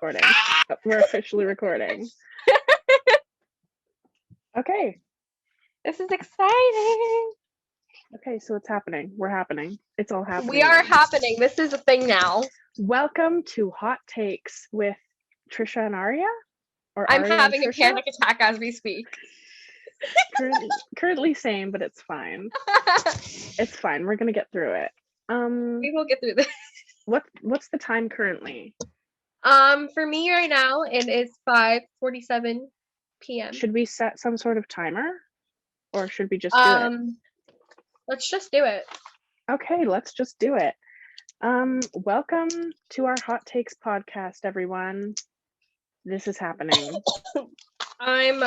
recording. We're officially recording. Okay. This is exciting. Okay, so it's happening. We're happening. It's all happening. We are happening. This is a thing now. Welcome to Hot Takes with Trisha and Aria? Or I'm Aria having and a panic attack as we speak. Currently same, but it's fine. It's fine. We're gonna get through it. We will get through this. What's the time currently? For me right now, it is 5:47 p.m. Should we set some sort of timer? Or should we just do it? Let's just do it. Okay, let's just do it. Welcome to our Hot Takes podcast, everyone. This is happening. I'm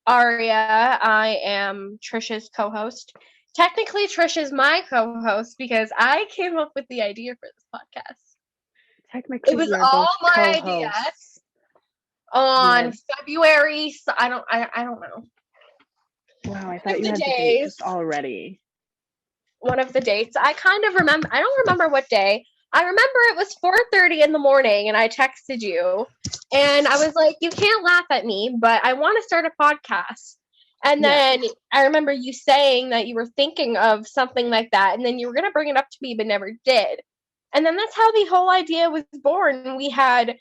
Aria. I am Trisha's co-host. Technically, Trisha's my co-host because I came up with the idea for this podcast. Technically, it was all my idea on February. So I don't know. Wow, I thought you had the date just already. One of the dates. I kind of remember. I don't remember what day. I remember it was 4:30 in the morning, and I texted you, and I was like, "You can't laugh at me, but I want to start a podcast." And then I remember you saying that you were thinking of something like that, and then you were gonna bring it up to me, but never did. And then that's how the whole idea was born. We had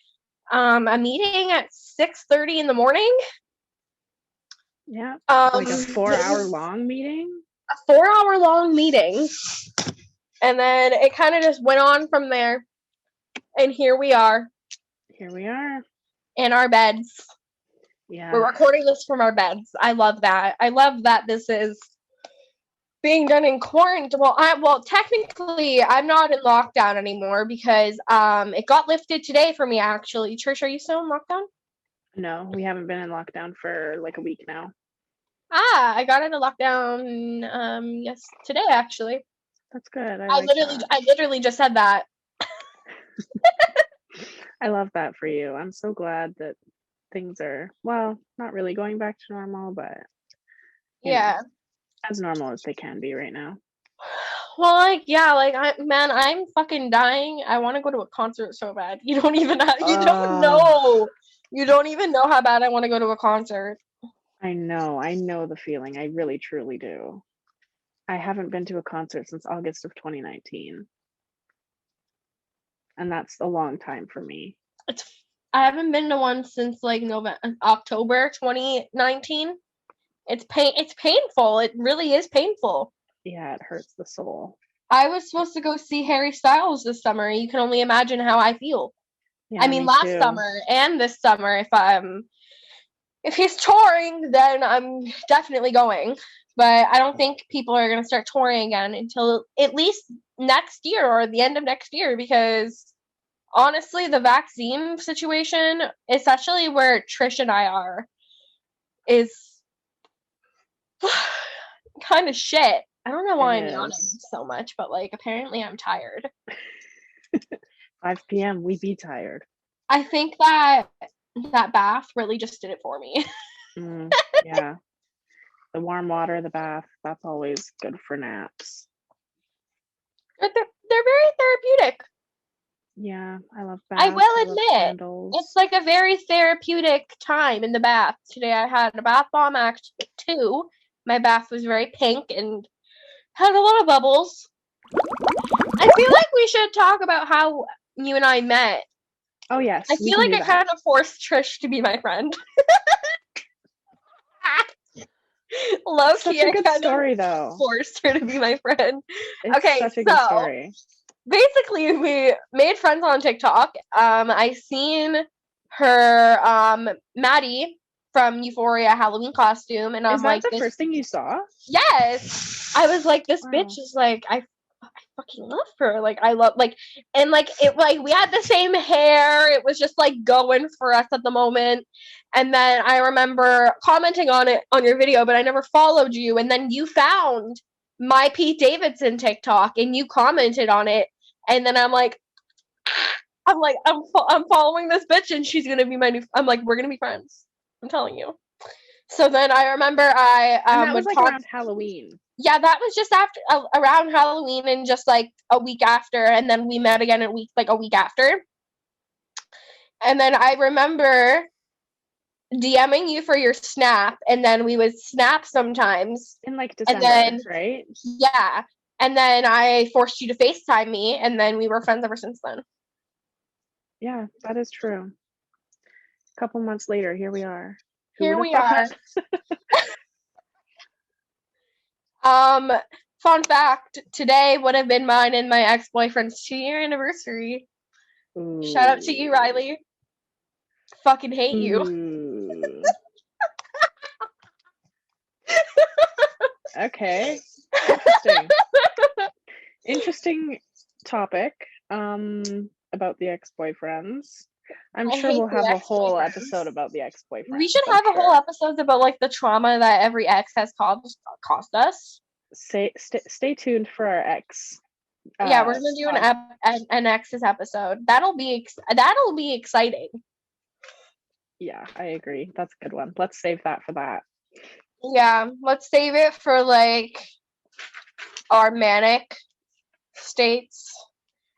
a meeting at 6:30 in the morning. Yeah, like a 4-hour-long meeting. A 4-hour-long meeting, and then it kind of just went on from there. And here we are. Here we are in our beds. Yeah, we're recording this from our beds. I love that. I love that this is being done in quarantine. Well, technically, I'm not in lockdown anymore because it got lifted today for me. Actually, Trish, are you still in lockdown? No, we haven't been in lockdown for like a week now. I got into lockdown today actually. That's good. I literally just said that. I love that for you. I'm so glad that things are, well, not really going back to normal, but yeah, as normal as they can be right now. Well, I'm fucking dying. I want to go to a concert so bad. You don't even know. You don't even know how bad I want to go to a concert. I know the feeling. I really, truly do. I haven't been to a concert since August of 2019. And that's a long time for me. I haven't been to one since like October 2019. It's painful. It really is painful. Yeah, it hurts the soul. I was supposed to go see Harry Styles this summer. You can only imagine how I feel. Yeah, I mean, last summer and this summer, if he's touring, then I'm definitely going. But I don't think people are going to start touring again until at least next year or the end of next year, because honestly, the vaccine situation, especially where Trish and I are, is kind of shit. I don't know why I'm yawning so much, but like apparently I'm tired. 5 p.m. we be tired. I think that bath really just did it for me. Yeah. The warm water, the bath, that's always good for naps. They're very therapeutic. Yeah, I love baths. I will admit, it's like a very therapeutic time in the bath. Today I had a bath bomb act 2. My bath was very pink and had a lot of bubbles. I feel like we should talk about how you and I met. Oh, yes. I feel like I kind of forced Trish to be my friend. Such a good story, though. Forced her to be my friend. It's such a good story. Basically, we made friends on TikTok. I seen her, Maddie from Euphoria Halloween costume, and I'm like, is that the first thing you saw? Yes. I was like, this bitch is like, I fucking love her. Like, I love, like, and like, it, like, we had the same hair. It was just like going for us at the moment. And then I remember commenting on it on your video, but I never followed you. And then you found my Pete Davidson TikTok and you commented on it. And then I'm following this bitch and she's gonna be my new. I'm like, we're gonna be friends. I'm telling you. So then I remember and that was like around Halloween. Yeah, that was just after around Halloween and just like a week after, and then we met again a week after. And then I remember DMing you for your snap, and then we would snap sometimes. In like December, and then, right? Yeah. And then I forced you to FaceTime me, and then we were friends ever since then. Yeah, that is true. A couple months later, here we are. Here we are. Fun fact, today would have been mine and my ex-boyfriend's 2-year anniversary. Ooh. Shout out to you, Riley. Fucking hate you. Okay. Interesting topic about the ex-boyfriends. I'm sure we'll have a whole episode about the ex-boyfriends. We should have a whole episode about like the trauma that every ex has cost us. Stay tuned for our ex. Yeah, we're gonna do an ex's episode. That'll be exciting. Yeah, I agree. That's a good one. Let's save that for that. Yeah, let's save it for like our manic states.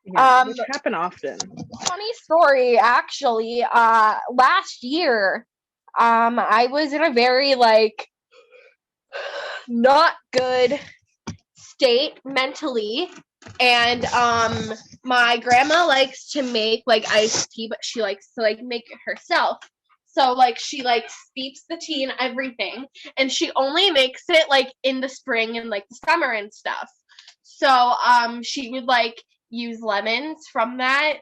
Yeah, which happen often. Funny story, actually. Last year, I was in a very like not good state mentally, and my grandma likes to make like iced tea, but she likes to like make it herself. So like she like steeps the tea and everything, and she only makes it like in the spring and like the summer and stuff. So she would like use lemons from that,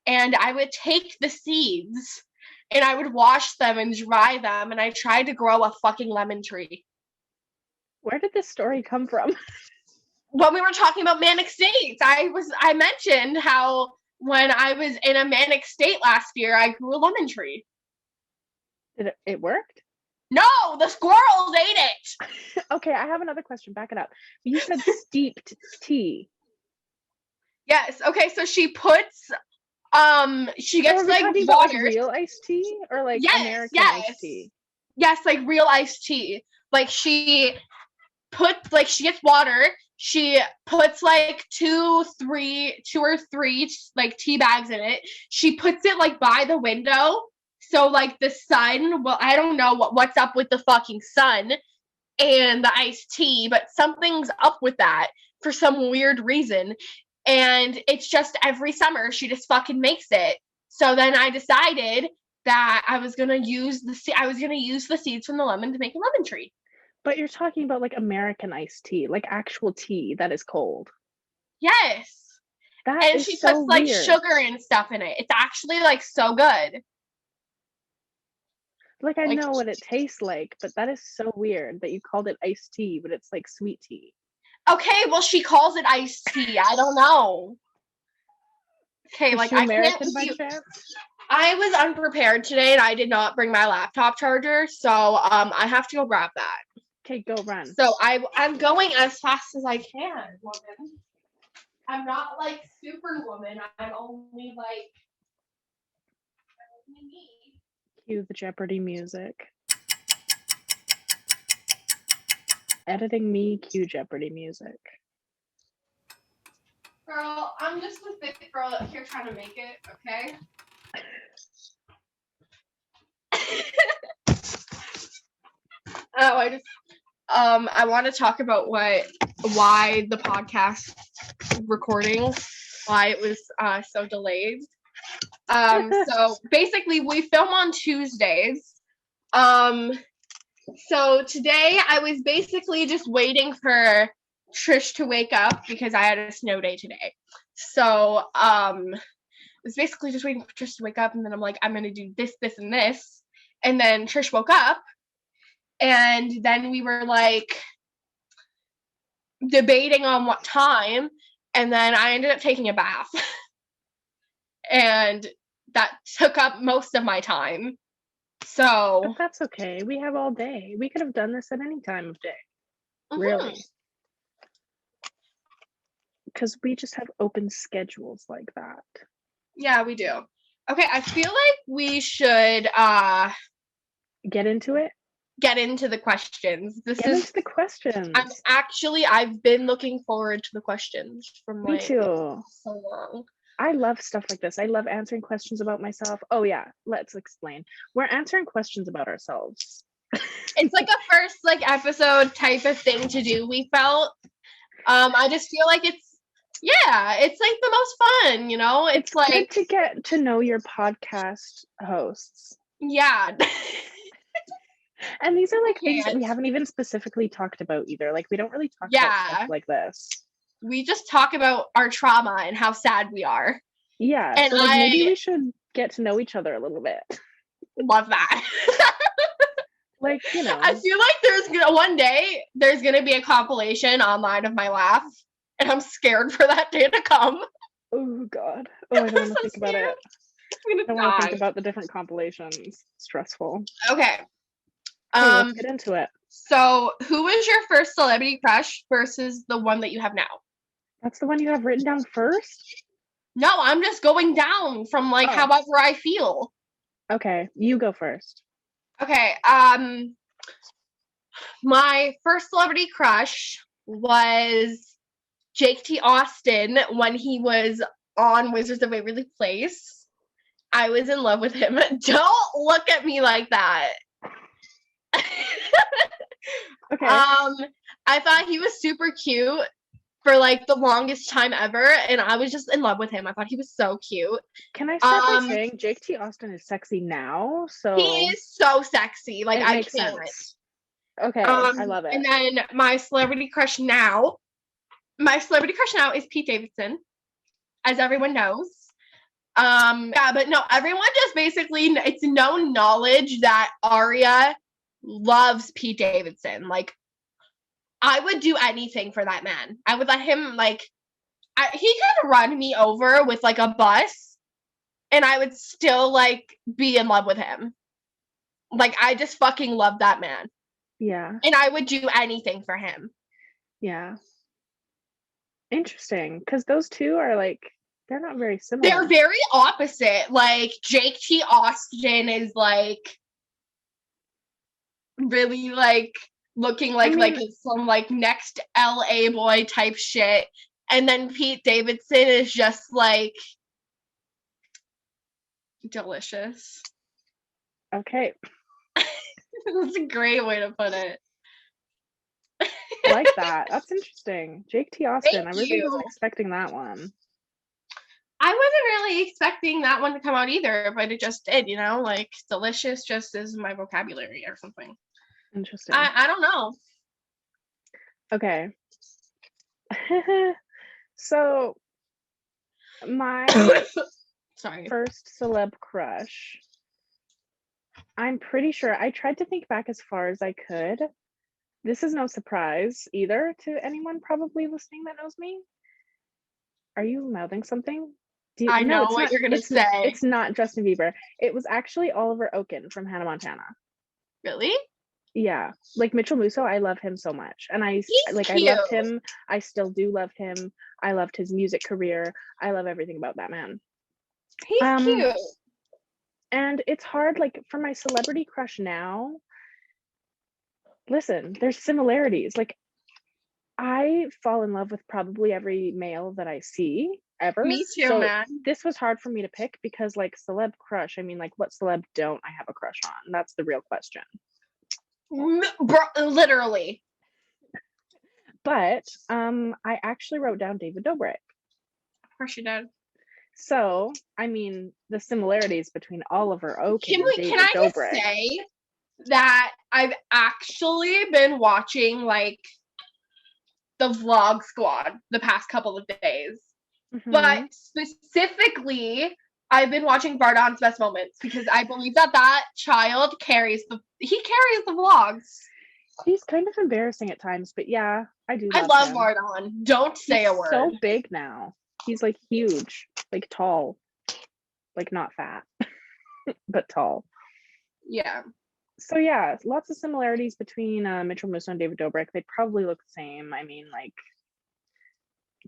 and I would take the seeds and I would wash them and dry them, and I tried to grow a fucking lemon tree. Where did this story come from? When we were talking about manic states, I mentioned how when I was in a manic state last year, I grew a lemon tree. Did it worked? No, the squirrels ate it. Okay, I have another question. Back it up. You said steeped tea. Yes. Okay, so she puts she gets like water. Like real iced tea or like American iced tea? Yes, like real iced tea. Like she gets water. She puts like two or three like tea bags in it. She puts it like by the window. So like the sun, well, I don't know what's up with the fucking sun and the iced tea, but something's up with that for some weird reason. And it's just every summer she just fucking makes it. So then I decided that I was gonna use the seeds from the lemon to make a lemon tree. But you're talking about like American iced tea, like actual tea that is cold. Yes. And she puts like sugar and stuff in it. It's actually like so good. Like I know what it tastes like, but that is so weird that you called it iced tea, but it's like sweet tea. Okay, well she calls it iced tea. I don't know. Okay, like I American by chance? I was unprepared today and I did not bring my laptop charger, so I have to go grab that. Okay, go run. So I'm going as fast as I can, woman. I'm not like Superwoman. I'm only like me. Cue the Jeopardy music. Editing me, cue Jeopardy music. Girl, I'm just a big girl up here trying to make it, okay? I want to talk about why the podcast recording, why it was so delayed. So basically we film on Tuesdays. So today I was basically just waiting for Trish to wake up because I had a snow day today. So I was basically just waiting for Trish to wake up, and then I'm like, I'm gonna do this, this, and this. And then Trish woke up, and then we were like debating on what time, and then I ended up taking a bath. And that took up most of my time. So but that's okay. We have all day. We could have done this at any time of day. Mm-hmm. Really. Because we just have open schedules like that. Yeah, we do. Okay, I feel like we should get into it. Get into the questions. Get into the questions. I've been looking forward to the questions from Me too. so long. I love stuff like this. I love answering questions about myself. Oh yeah, let's explain. We're answering questions about ourselves. It's like a first like episode type of thing to do, we felt. I just feel like it's like the most fun, you know? It's like good to get to know your podcast hosts. Yeah. And these are like things that we haven't even specifically talked about either. Like we don't really talk about stuff like this. We just talk about our trauma and how sad we are. Yeah. And so like maybe we should get to know each other a little bit. Love that. Like, you know. I feel like one day there's gonna be a compilation online of my laugh, and I'm scared for that day to come. Oh God. Oh, I don't want to think about it. I don't want to think about the different compilations. Stressful. Okay. Let's get into it. So, who is your first celebrity crush versus the one that you have now? That's the one you have written down first? No, I'm just going down from like however I feel. Okay, you go first. Okay, my first celebrity crush was Jake T. Austin when he was on Wizards of Waverly Place. I was in love with him. Don't look at me like that. Okay. I thought he was super cute for like the longest time ever, and I was just in love with him. I thought he was so cute. Can I start by saying Jake T. Austin is sexy now? So he is so sexy. Like I can't. Sense. Okay, I love it. And then my celebrity crush now is Pete Davidson, as everyone knows. But no, everyone just basically, it's known knowledge that Aria loves Pete Davidson. Like, I would do anything for that man. I would let him, like, he could run me over with, like, a bus, and I would still, like, be in love with him. Like, I just fucking love that man. Yeah. And I would do anything for him. Yeah. Interesting, because those two are, like, they're not very similar. They're very opposite. Like, Jake T. Austin is, like, really, like, looking like some, like, next LA boy type shit. And then Pete Davidson is just, like, delicious. Okay. That's a great way to put it. I like that. That's interesting. Jake T. Austin. I really wasn't expecting that one. I wasn't really expecting that one to come out either, but it just did, you know? Like, delicious just is my vocabulary or something. Interesting. I don't know. Okay. So, my first celeb crush, I'm pretty sure I tried to think back as far as I could. This is no surprise either to anyone probably listening that knows me. Are you mouthing something? I know what you're going to say. It's not Justin Bieber. It was actually Oliver Oaken from Hannah Montana. Really? Yeah. Like Mitchell Musso, I love him so much. And I loved him. I still do love him. I loved his music career. I love everything about that man. He's cute. And it's hard, like, for my celebrity crush now, listen, there's similarities. Like, I fall in love with probably every male that I see ever. Me too, so man. This was hard for me to pick because, like, celeb crush, I mean, like, what celeb don't I have a crush on? That's the real question. Literally. But I actually wrote down David Dobrik. Of course you did. So, I mean, the similarities between Oliver Oaken and David Can I Dobrik. just say that I've actually been watching, like, the Vlog Squad the past couple of days. Mm-hmm. But specifically, I've been watching Bardon's Best Moments because I believe that child carries the vlogs. He's kind of embarrassing at times, but yeah, I do. I love Bardon. Don't say a word. He's so big now. He's like huge, like tall, like not fat, but tall. Yeah. So yeah, lots of similarities between Mitchell Musso and David Dobrik. They probably look the same. I mean, like,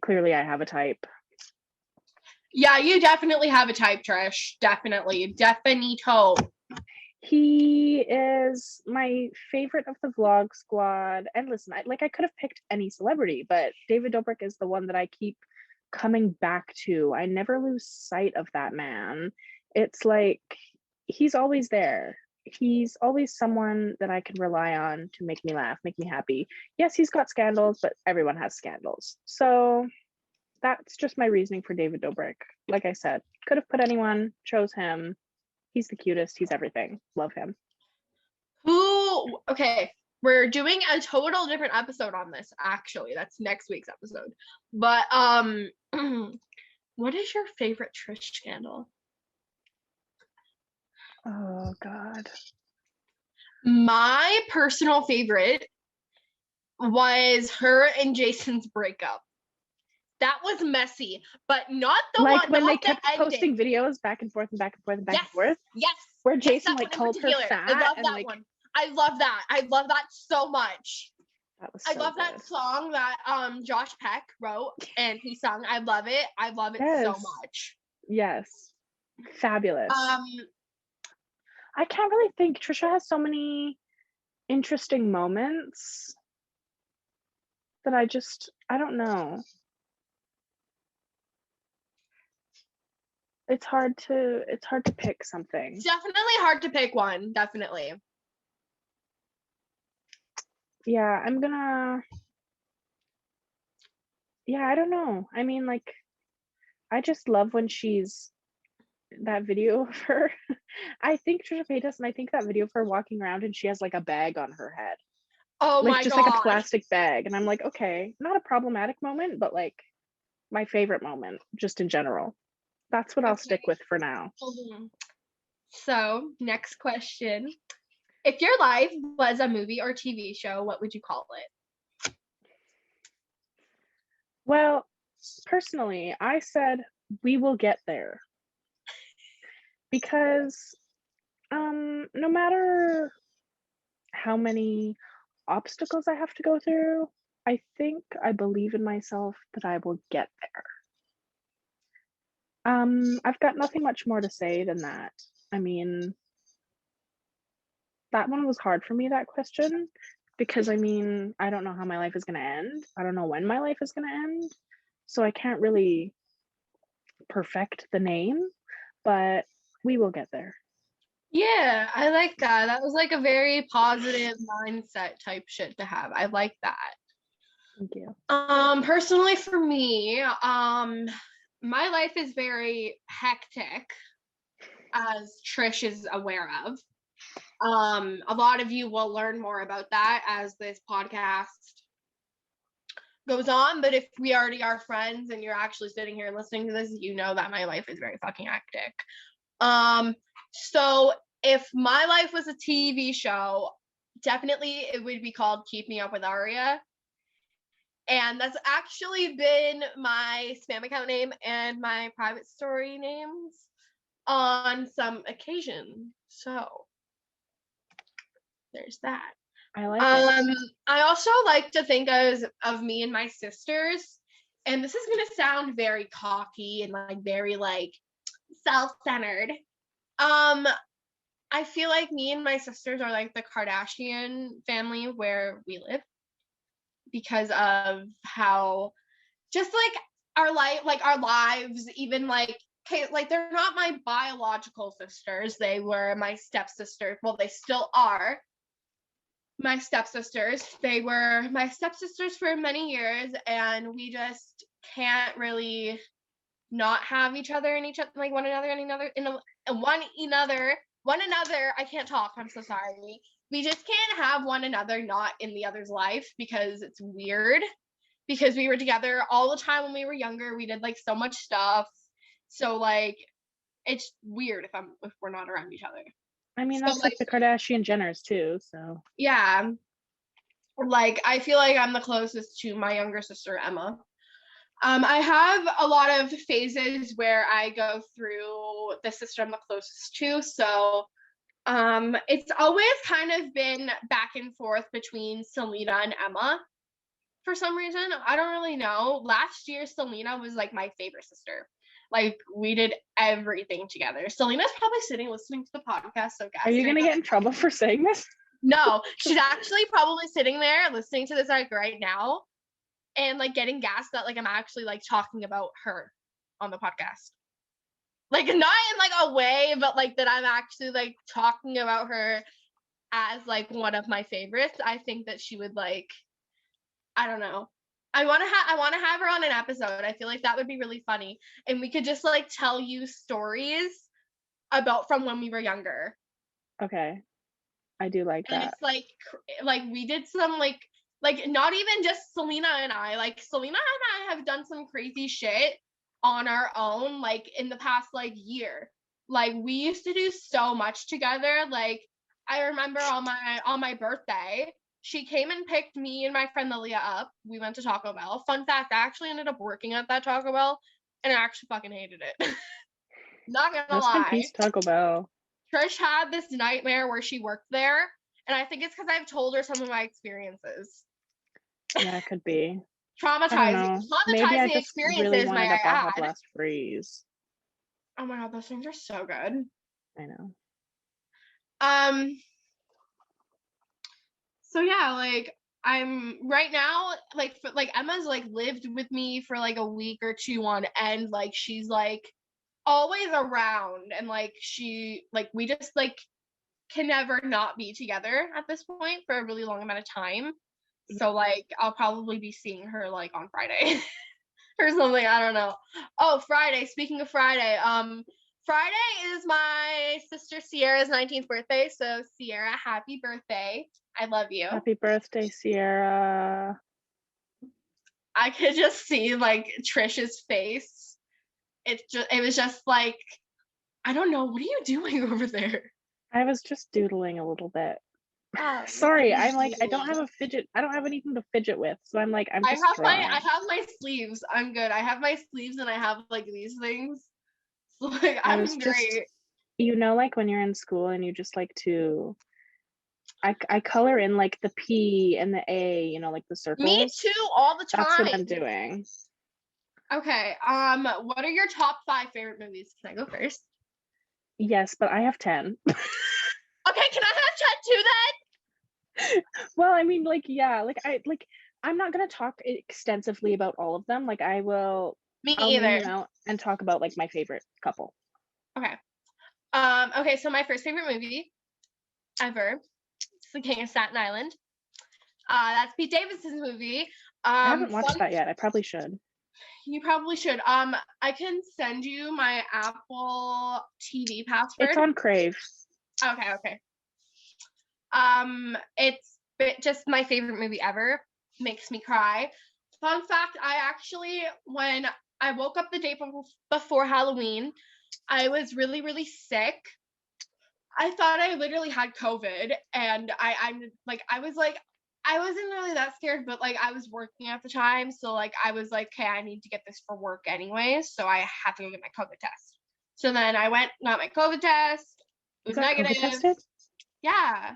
clearly I have a type. Yeah, you definitely have a type, Trish. Definitely. Definito. He is my favorite of the Vlog Squad. And listen, I could have picked any celebrity, but David Dobrik is the one that I keep coming back to. I never lose sight of that man. It's like he's always there. He's always someone that I can rely on to make me laugh, make me happy. Yes, he's got scandals, but everyone has scandals. So that's just my reasoning for David Dobrik. Like I said, could have put anyone, chose him. He's the cutest. He's everything. Love him. Okay, we're doing a total different episode on this, actually. That's next week's episode. But what is your favorite Trish scandal? Oh, God. My personal favorite was her and Jason's breakup. That was messy, but not the like one. When they kept posting videos back and forth and back and forth and back and forth. Yes. Where Jason called her fat. I love that one. I love that. I love that so much. That was so I love good. that song that Josh Peck wrote and he sung. I love it. I love it so much. Yes. Fabulous. I can't really think. Trisha has so many interesting moments that I don't know. It's hard to pick something. It's definitely hard to pick one. Definitely. Yeah, I don't know. I mean, like, I just love when she's that video of her. I think Trisha Paytas, and I think that video of her walking around and she has like a bag on her head. Oh like, my just gosh. like a plastic bag. And I'm like, okay, not a problematic moment, but like my favorite moment just in general. That's what I'll stick with for now. So, next question. If your life was a movie or TV show, what would you call it? Well, personally, I said We Will Get There. Because no matter how many obstacles I have to go through, I believe in myself that I will get there. I've got nothing much more to say than that. I mean, that one was hard for me, that question, because I mean, I don't know how my life is going to end. I don't know when my life is going to end. So I can't really perfect the name, but we will get there. Yeah, I like that. That was like a very positive mindset type shit to have. I like that. Thank you. Personally for me, my life is very hectic, as Trish is aware of. A lot of you will learn more about that as this podcast goes on, but if we already are friends and you're actually sitting here listening to this, you know that my life is very fucking hectic. So if my life was a TV show, definitely it would be called Keeping Up with Aria. And that's actually been my spam account name and my private story names on some occasion. So there's that. I like it. I also like to think of me and my sisters, and this is gonna sound very cocky and like very like self-centered. I feel like me and my sisters are like the Kardashian family where we live, because of how just like our lives, even like, okay, like they're not my biological sisters. They were my stepsisters. Well, they still are my stepsisters. They were my stepsisters for many years, and we just can't really not have each other in each other, like one another. I can't talk. I'm so sorry. We just can't have one another not in the other's life, because it's weird. Because we were together all the time when we were younger. We did like so much stuff. So like, it's weird if we're not around each other. I mean, that's like the Kardashian Jenners too, so. Yeah. Like, I feel like I'm the closest to my younger sister, Emma. I have a lot of phases where I go through the sister I'm the closest to. So it's always kind of been back and forth between Selena and Emma for some reason. I don't really know. Last year, Selena was like my favorite sister. Like, we did everything together. Selena's probably sitting listening to the podcast. So guys, are you gonna get in trouble for saying this? No, she's actually probably sitting there listening to this like right now. and like getting gassed that like I'm actually like talking about her on the podcast. Like not in like a way, but like that I'm actually like talking about her as like one of my favorites. I think that she would like, I don't know. I want to have her on an episode. I feel like that would be really funny, and we could just like tell you stories about from when we were younger. Okay. I do like And that. it's like we did some like not even just Selena and I, like Selena and I have done some crazy shit on our own like in the past like year. Like we used to do so much together. Like I remember on my birthday, she came and picked me and my friend Lilia up. We went to Taco Bell. Fun fact, I actually ended up working at that Taco Bell and I actually fucking hated it. Not gonna Rest in lie. peace, Taco Bell. Trish had this nightmare where she worked there, and I think it's because I've told her some of my experiences. Yeah, it could be. Traumatizing Maybe I just experiences, really wanted may a I Baja add. Blast freeze. Oh my god, those things are so good. I know. So yeah, like I'm right now, like Emma's like lived with me for like a week or two on end. Like she's like always around, and like she like we just like can never not be together at this point for a really long amount of time. So like I'll probably be seeing her like on Friday or something. I don't know. Oh, Friday. Speaking of Friday, Friday is my sister Sierra's 19th birthday. So Sierra, happy birthday. I love you. Happy birthday, Sierra. I could just see like Trish's it was just like, I don't know, what are you doing over there? I was just doodling a little bit. Oh, Sorry, I'm like, I don't have anything to fidget with, so I'm like, I'm just drawing. I have my sleeves. I'm good. I have my sleeves and I have like these things. So like I'm great. You know, like when you're in school and you just like to I color in like the P and the A, you know, like the circles. Me too, all the time. That's what I'm doing. Okay. What are your top 5 favorite movies? Can I go first? Yes, but I have 10. Okay, can I have 10 too then? Well, I mean, like, yeah, I'm not gonna talk extensively about all of them. Like I will I'll name them out and talk about like my favorite couple. Okay. Okay, so my first favorite movie ever is The King of Staten Island. That's Pete Davidson's movie. I haven't watched that yet. I probably should. You probably should. I can send you my Apple TV password. It's on Crave. Okay. It's just my favorite movie ever. Makes me cry. Fun fact, I actually, when I woke up the day before Halloween, I was really, really sick. I thought I literally had COVID, and I wasn't really that scared, but like I was working at the time, so like I was like, okay, I need to get this for work anyways, so I have to go get my COVID test. So then I went, got my COVID test. It was negative. COVID tested? Yeah.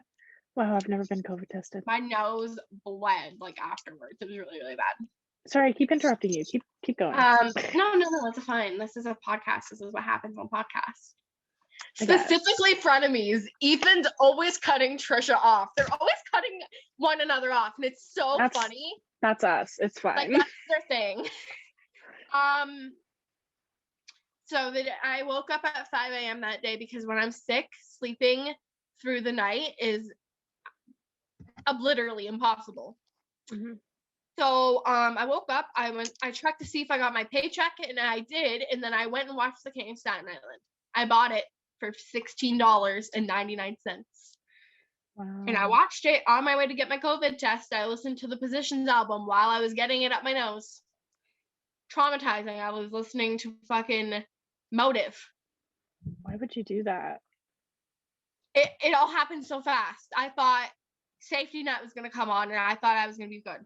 Wow, I've never been COVID tested. My nose bled like afterwards. It was really, really bad. Sorry, I keep interrupting you. Keep going. No, it's fine. This is a podcast. This is what happens on podcasts. Specifically frenemies. Ethan's always cutting Trisha off. They're always cutting one another off, and it's so funny. That's us. It's fine. Like that's their thing. So that I woke up at 5 a.m. that day because when I'm sick, sleeping through the night is literally impossible. Mm-hmm. So I woke up, I checked to see if I got my paycheck, and I did, and then I went and watched The King of Staten Island. I bought it for $16.99. Wow. And I watched it on my way to get my COVID test. I listened to the Positions album while I was getting it up my nose. Traumatizing. I was listening to fucking Motive. Why would you do that? It all happened so fast. I thought Safety Net was gonna come on, and I thought I was gonna be good.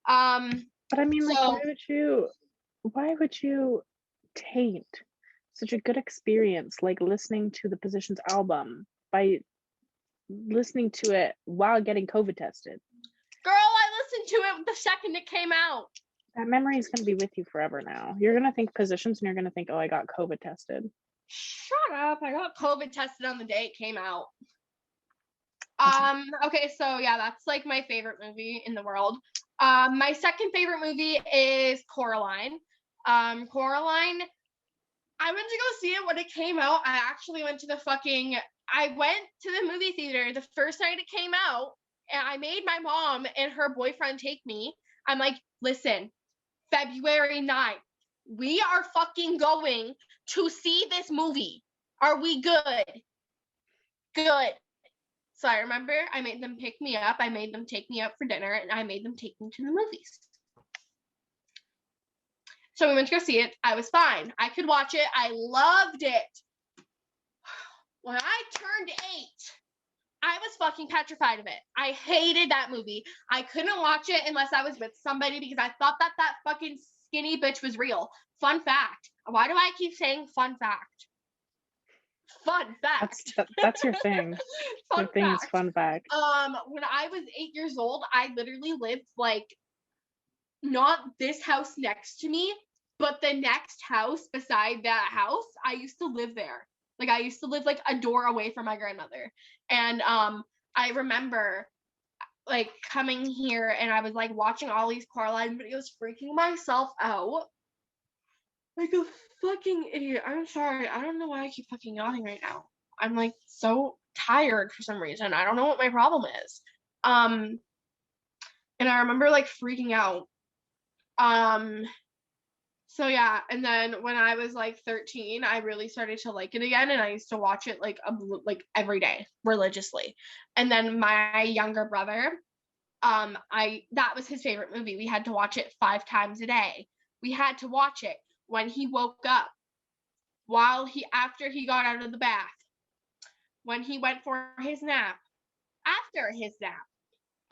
But I mean, like, why would you taint such a good experience, like listening to the Positions album by listening to it while getting COVID tested? Girl, I listened to it the second it came out. That memory is going to be with you forever now. You're going to think Positions and you're going to think, oh, I got COVID tested. Shut up. I got COVID tested on the day it came out. Okay, so yeah, that's like my favorite movie in the world. My second favorite movie is Coraline. Coraline, I went to go see it when it came out. I actually went to I went to the movie theater the first night it came out, and I made my mom and her boyfriend take me. I'm like, listen, February 9th, we are fucking going to see this movie. Are we good? Good. So I remember I made them pick me up. I made them take me out for dinner, and I made them take me to the movies. So we went to go see it. I was fine. I could watch it. I loved it. When I turned 8, I was fucking petrified of it. I hated that movie. I couldn't watch it unless I was with somebody because I thought that fucking skinny bitch was real. Fun fact. Why do I keep saying fun fact? Fun fact. That's your thing. Your thing is fun fact. When I was 8 years old, I literally lived like not this house next to me, but the next house beside that house. I used to live there. Like I used to live like a door away from my grandmother. And I remember like coming here and I was like watching all these Coraline videos, freaking myself out. Like a fucking idiot. I'm sorry. I don't know why I keep fucking yawning right now. I'm like so tired for some reason. I don't know what my problem is. And I remember like freaking out. So yeah, and then when I was like 13, I really started to like it again, and I used to watch it like every day religiously. And then my younger brother, that was his favorite movie. We had to watch it 5 times a day. We had to watch it when he woke up, after he got out of the bath, when he went for his nap, after his nap,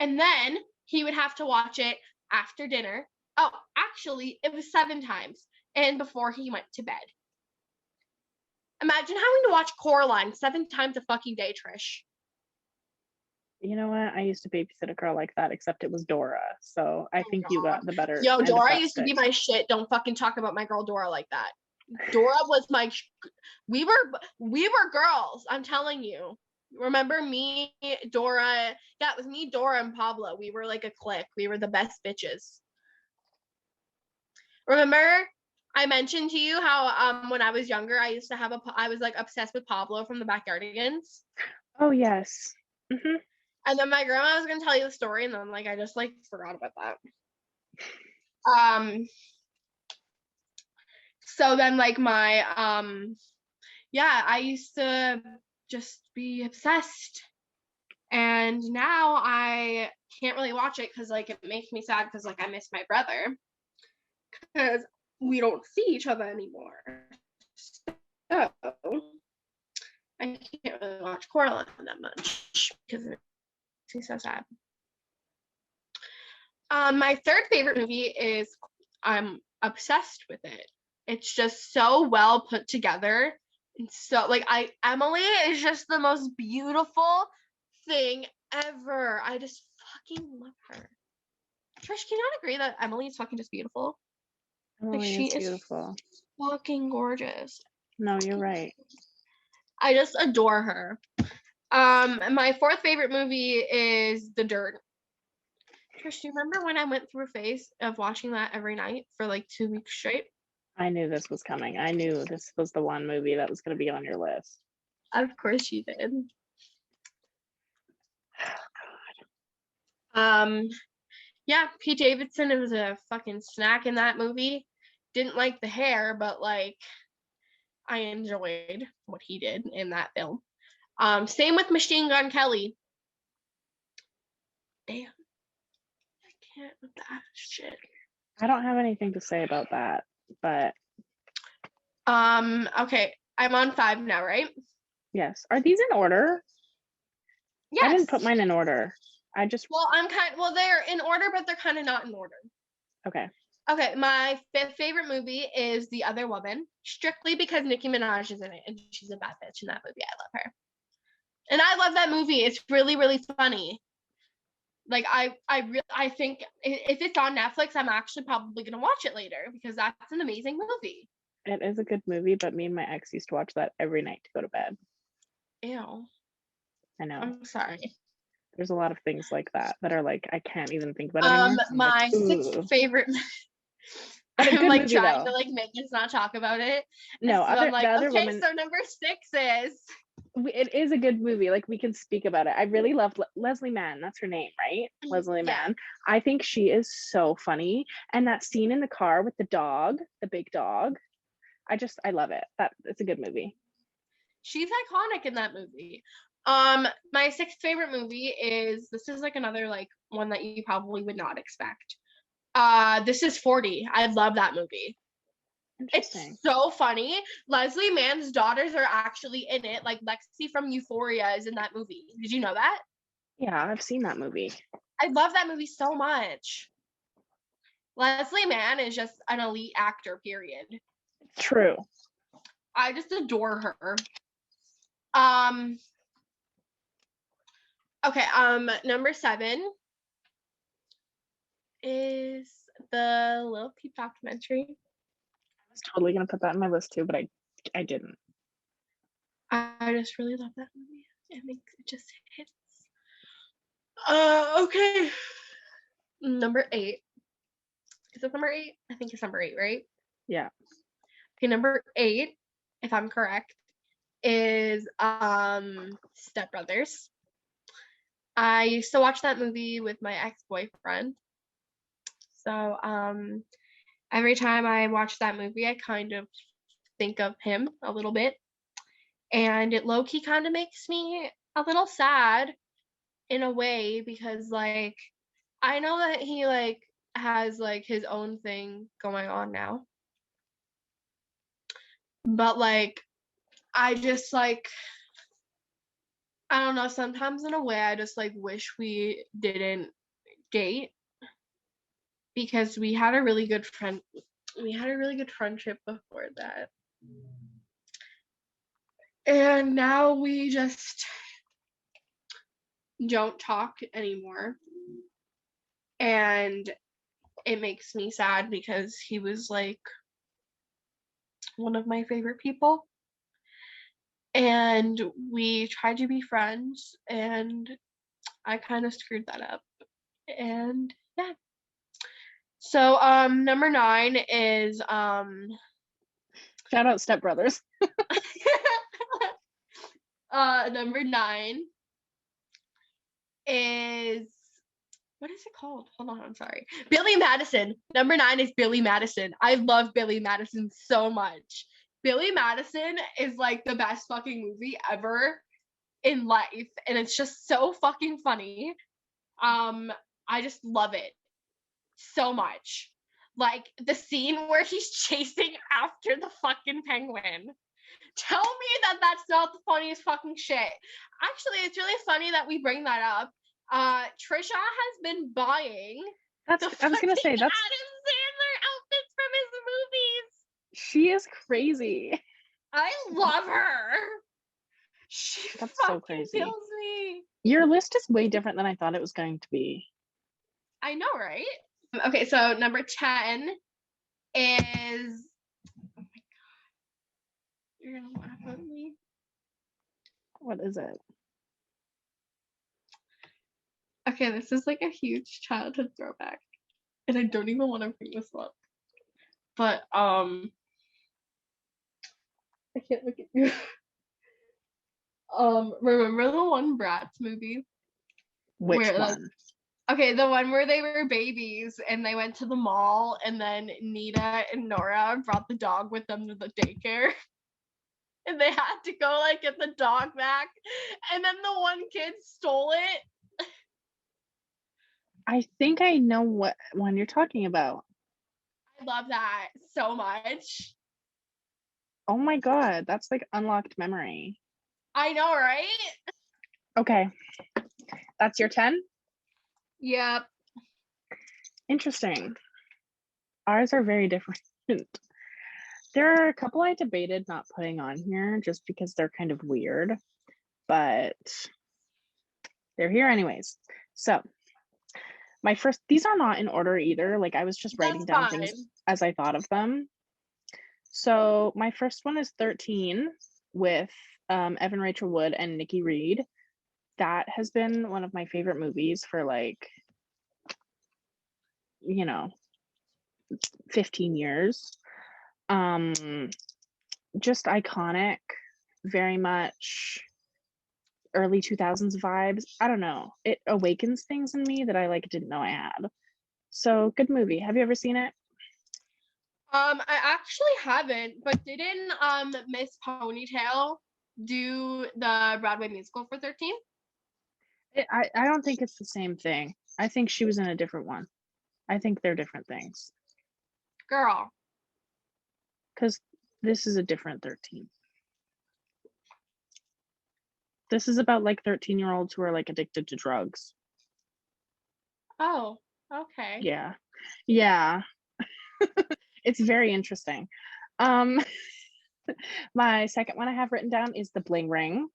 and then he would have to watch it after dinner. Oh, actually, it was 7 times, and before he went to bed. Imagine having to watch Coraline 7 times a fucking day, Trish. You know what? I used to babysit a girl like that, except it was Dora. So I think you got the better. Yo, Dora used to be my shit. Don't fucking talk about my girl Dora like that. Dora was my. We were girls. I'm telling you. Remember me, Dora? Yeah, it was me, Dora, and Pablo. We were like a clique. We were the best bitches. Remember, I mentioned to you how when I was younger, I was like obsessed with Pablo from the Backyardigans. Oh yes. Mm-hmm. And then my grandma was gonna tell you the story, and then like I just like forgot about that. So then like my I used to just be obsessed, and now I can't really watch it because like it makes me sad because like I miss my brother because we don't see each other anymore. So I can't really watch Coraline that much because it makes me so sad. My third favorite movie is I'm obsessed with it. It's just so well put together. And so like Emily is just the most beautiful thing ever. I just fucking love her. Trish, can you not agree that Emily is fucking just beautiful? Emily like she is beautiful. Fucking gorgeous. No, you're right. I just adore her. My fourth favorite movie is The Dirt. Trish, do you remember when I went through a phase of watching that every night for like 2 weeks straight? I knew this was coming. I knew this was the one movie that was going to be on your list. Of course you did. Oh, God. Yeah, Pete Davidson was a fucking snack in that movie. Didn't like the hair, but like I enjoyed what he did in that film. Same with Machine Gun Kelly. Damn. I can't with that shit. I don't have anything to say about that, but okay. I'm on 5 now, right? Yes. Are these in order? Yes. I didn't put mine in order. They're in order, but they're kind of not in order. Okay. Okay, my fifth favorite movie is The Other Woman, strictly because Nicki Minaj is in it, and she's a bad bitch in that movie. I love her. And I love that movie. It's really, really funny. Like, I think if it's on Netflix, I'm actually probably going to watch it later because that's an amazing movie. It is a good movie, but me and my ex used to watch that every night to go to bed. Ew. I know. I'm sorry. There's a lot of things like that are like, I can't even think about anymore. My like, sixth favorite. But a I'm good like movie, trying though. to like make us not talk about it. No, And so I'm like, the other okay, woman, so number 6 is. it is a good movie. Like, we can speak about it. I really loved Leslie Mann. That's her name, right? Leslie Yeah. Mann. I think she is so funny. And that scene in the car with the dog, the big dog, I love it. It's a good movie. She's iconic in that movie. My 6th favorite movie is, this is like another like one that you probably would not expect. This is 40. I love that movie. It's so funny. Leslie Mann's daughters are actually in it. Like Lexi from Euphoria is in that movie. Did you know that? Yeah, I've seen that movie. I love that movie so much. Leslie Mann is just an elite actor, period. True. I just adore her. Okay, number 7 is the Lil Peep documentary. I was totally gonna put that in my list too, but I didn't. I just really love that movie. It just hits. Okay. Number 8. Is it number 8? I think it's number 8, right? Yeah. Okay, number 8, if I'm correct, is Step Brothers. I used to watch that movie with my ex-boyfriend. So every time I watch that movie, I kind of think of him a little bit. And it low-key kind of makes me a little sad in a way, because like I know that he like has like his own thing going on now. But like I just like, I don't know, sometimes in a way I just like wish we didn't date, because we had a really good friendship before that. And now we just don't talk anymore. And it makes me sad, because he was like one of my favorite people. And we tried to be friends, and I kind of screwed that up. And yeah. So number 9 is shout out Step Brothers. Number 9 is, what is it called? Hold on, I'm sorry. Billy Madison. Number 9 is Billy Madison. I love Billy Madison so much. Billy Madison is like the best fucking movie ever in life, and it's just so fucking funny. I just love it so much. Like the scene where he's chasing after the fucking penguin. Tell me that that's not the funniest fucking shit. Actually, it's really funny that we bring that up. Trisha has been buying I was gonna say, that's Adam Sandler outfits from his movies. She is crazy. I love her. That's so crazy. Kills me. Your list is way different than I thought it was going to be. I know, right? Okay, so number 10 is, oh my god, you're gonna laugh at me. What is it? Okay, this is like a huge childhood throwback, and I don't even want to bring this up. But I can't look at you. Remember the one Bratz movie? Which one? Okay, the one where they were babies and they went to the mall, and then Nita and Nora brought the dog with them to the daycare. And they had to go like get the dog back, and then the one kid stole it. I think I know what one you're talking about. I love that so much. Oh my god, that's like unlocked memory. I know, right? Okay. That's your 10? Yep. Interesting. Ours are very different. There are a couple I debated not putting on here just because they're kind of weird, but they're here anyways. So these are not in order either. Like I was just writing down things as I thought of them. So my first one is 13 with Evan Rachel Wood and Nikki Reed. that has been one of my favorite movies for like, 15 years. Just iconic, very much early 2000s vibes. I don't know. It awakens things in me that I like didn't know I had. So good movie. Have you ever seen it? I actually haven't, but didn't Miss Ponytail do the Broadway musical for 13? I don't think it's the same thing. I think she was in a different one. I think they're different things. Girl. Because this is a different 13. This is about like 13-year-olds who are like addicted to drugs. Oh, okay. Yeah. Yeah. It's very interesting. My second one I have written down is the Bling Ring.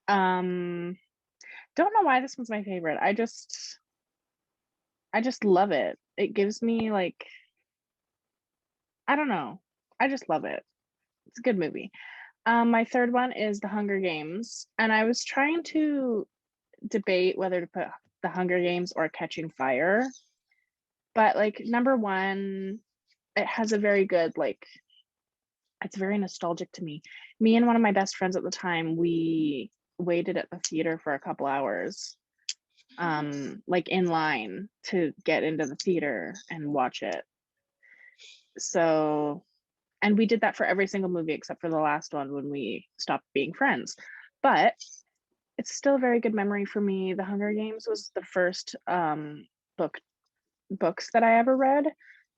Don't know why this one's my favorite. I just love it. It gives me like, I don't know. I just love it. It's a good movie. My third one is The Hunger Games, and I was trying to debate whether to put The Hunger Games or Catching Fire. But like number one, it has a very good, like, it's very nostalgic to me. Me and one of my best friends at the time, we waited at the theater for a couple hours, like in line to get into the theater and watch it. So, and we did that for every single movie except for the last one when we stopped being friends. But it's still a very good memory for me. The Hunger Games was the first books that I ever read.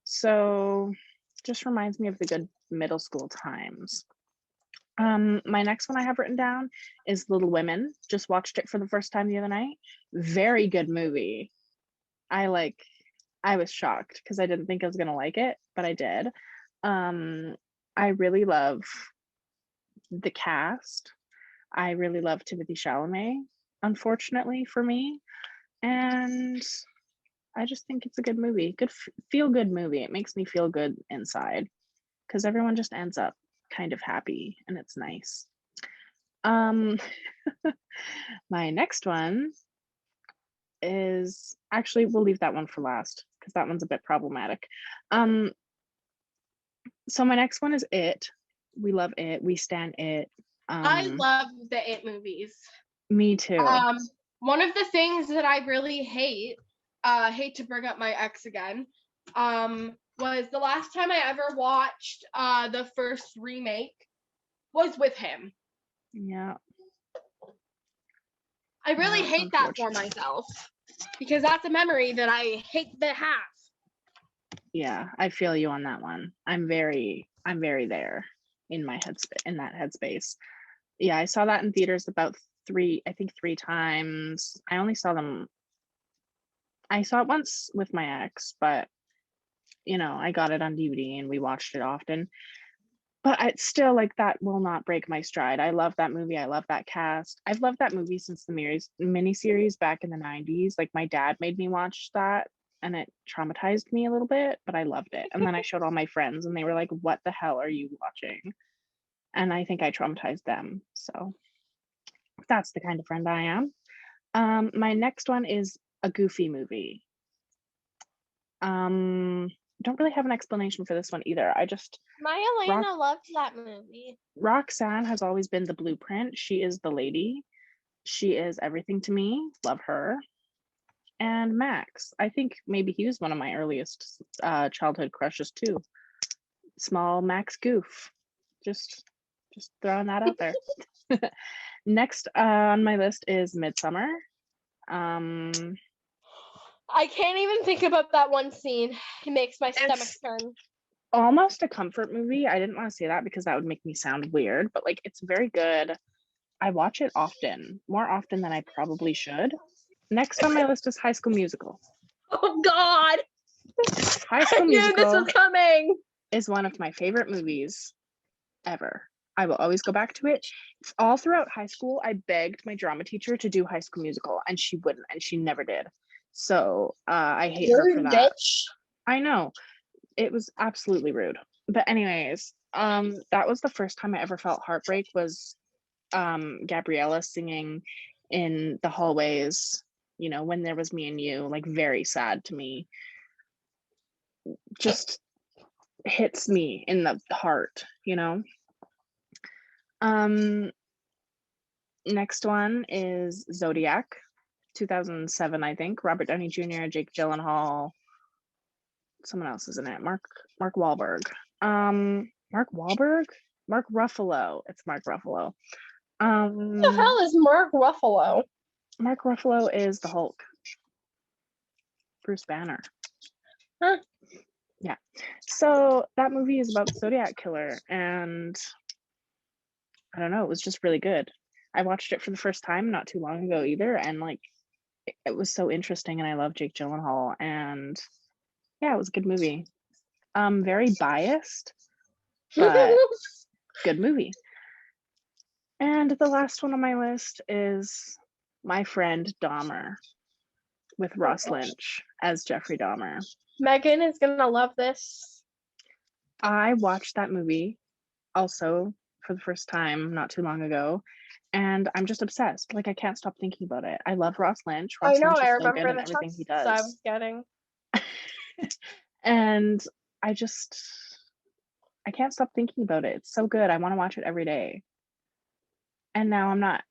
So just reminds me of the good middle school times. My next one I have written down is Little Women. Just watched it for the first time the other night. Very good movie. I was shocked because I didn't think I was gonna like it, but I did. I really love the cast. I really love Timothée Chalamet, unfortunately for me. And I just think it's a good movie. Good feel good movie. It makes me feel good inside because everyone just ends up kind of happy and it's nice. My next one is, actually we'll leave that one for last because that one's a bit problematic. So my next one is It. We love It. We stand It. I love the It movies. Me too. One of the things that I really hate to bring up my ex again, was the last time I ever watched the first remake was with him. Yeah. I really hate that for myself because that's a memory that I hate to have. Yeah, I feel you on that one. I'm very there in my headspace. Yeah, I saw that in theaters about three times. I saw it once with my ex, but I got it on DVD and we watched it often. But it's still like, that will not break my stride. I love that movie. I love that cast. I've loved that movie since the miniseries back in the 90s. Like my dad made me watch that and it traumatized me a little bit, but I loved it. And then I showed all my friends and they were like, what the hell are you watching? And I think I traumatized them. So that's the kind of friend I am. My next one is a Goofy movie. Don't really have an explanation for this one either. My Elena loved that movie. Roxanne has always been the blueprint. She is the lady. She is everything to me. Love her. And Max, I think maybe he was one of my earliest childhood crushes too. Small Max Goof. Just throwing that out there. Next on my list is Midsummer. I can't even think about that one scene. It makes my stomach turn. Almost a comfort movie. I didn't want to say that because that would make me sound weird, but like, it's very good. I watch it often, more often than I probably should. Next on my list is High School Musical. Oh God! High School Musical. I knew this was coming. Is one of my favorite movies ever. I will always go back to it. All throughout high school, I begged my drama teacher to do High School Musical, and she wouldn't, and she never did. So I hate her for that. Bitch. I know. It was absolutely rude. But anyways, that was the first time I ever felt heartbreak, was Gabriella singing in the hallways, you know, When There Was Me and You, like very sad to me. Just hits me in the heart, you know. Next one is Zodiac, 2007, I think. Robert Downey Jr., Jake Gyllenhaal, someone else is in it. Mark Wahlberg. Mark Wahlberg? Mark Ruffalo. It's Mark Ruffalo. What the hell is Mark Ruffalo? Mark Ruffalo is the Hulk. Bruce Banner. Huh. Yeah. So that movie is about the Zodiac killer, and I don't know, it was just really good. I watched it for the first time not too long ago either, and like it was so interesting, and I love Jake Gyllenhaal, and yeah, it was a good movie. Very biased, but good movie. And the last one on my list is My Friend Dahmer, with Ross Lynch as Jeffrey Dahmer. Megan is gonna love this. I watched that movie also for the first time not too long ago, and I'm just obsessed. Like I can't stop thinking about it. I love Ross Lynch. Ross I know, Lynch is I so remember good in the everything he texts I does. was getting. And I can't stop thinking about it. It's so good. I want to watch it every day. And now I'm not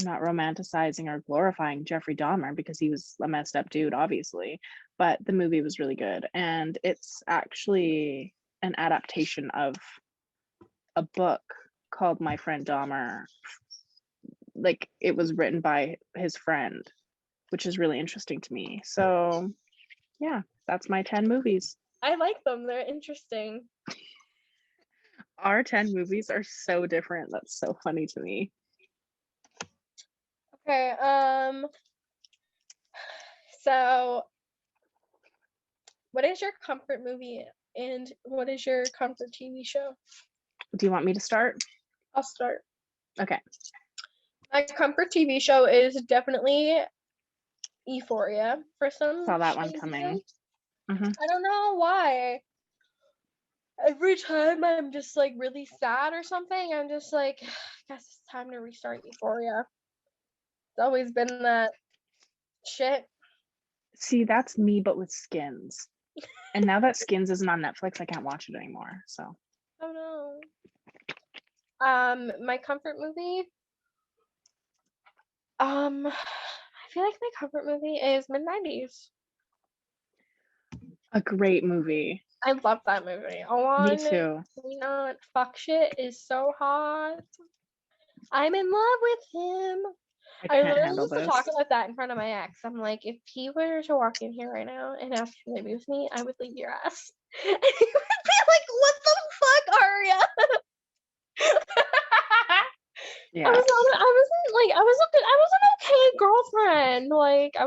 romanticizing or glorifying Jeffrey Dahmer because he was a messed up dude, obviously. But the movie was really good, and it's actually an adaptation of a book called My Friend Dahmer. Like it was written by his friend, which is really interesting to me. So yeah, that's my 10 movies. I like them. They're interesting. Our 10 movies are so different. That's so funny to me. Okay, so what is your comfort movie and what is your comfort TV show? Do you want me to start? I'll start. Okay. My comfort TV show is definitely Euphoria for some Saw that one reason. coming. I don't know why. Every time I'm just like really sad or something, I'm just like, I guess it's time to restart Euphoria. It's always been that shit. See, that's me, but with Skins. And now that Skins isn't on Netflix, I can't watch it anymore. So. Oh no. My comfort movie. I feel like my comfort movie is mid-90s. A great movie. I love that movie. Me too. Not fuck shit is so hot. I'm in love with him. I literally used to talk about that in front of my ex. I'm like, if he were to walk in here right now and ask to live with me, I would leave your ass. And he would be like, what the fuck, Aria? Yeah. I was an okay girlfriend. Like I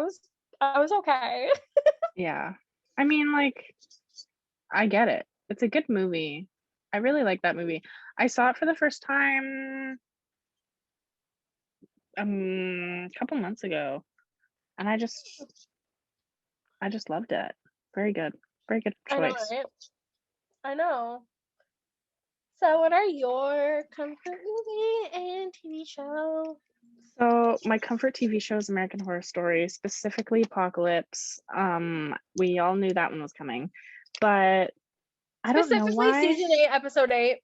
was okay. Yeah. I mean, like, I get it. It's a good movie. I really like that movie. I saw it for the first time a couple months ago, and I just loved it. Very good. Very good choice. I know, right? I know. So what are your comfort movie and TV show? So my comfort TV show is American Horror Story, specifically Apocalypse. We all knew that one was coming, but I don't know why. Season 8, episode 8.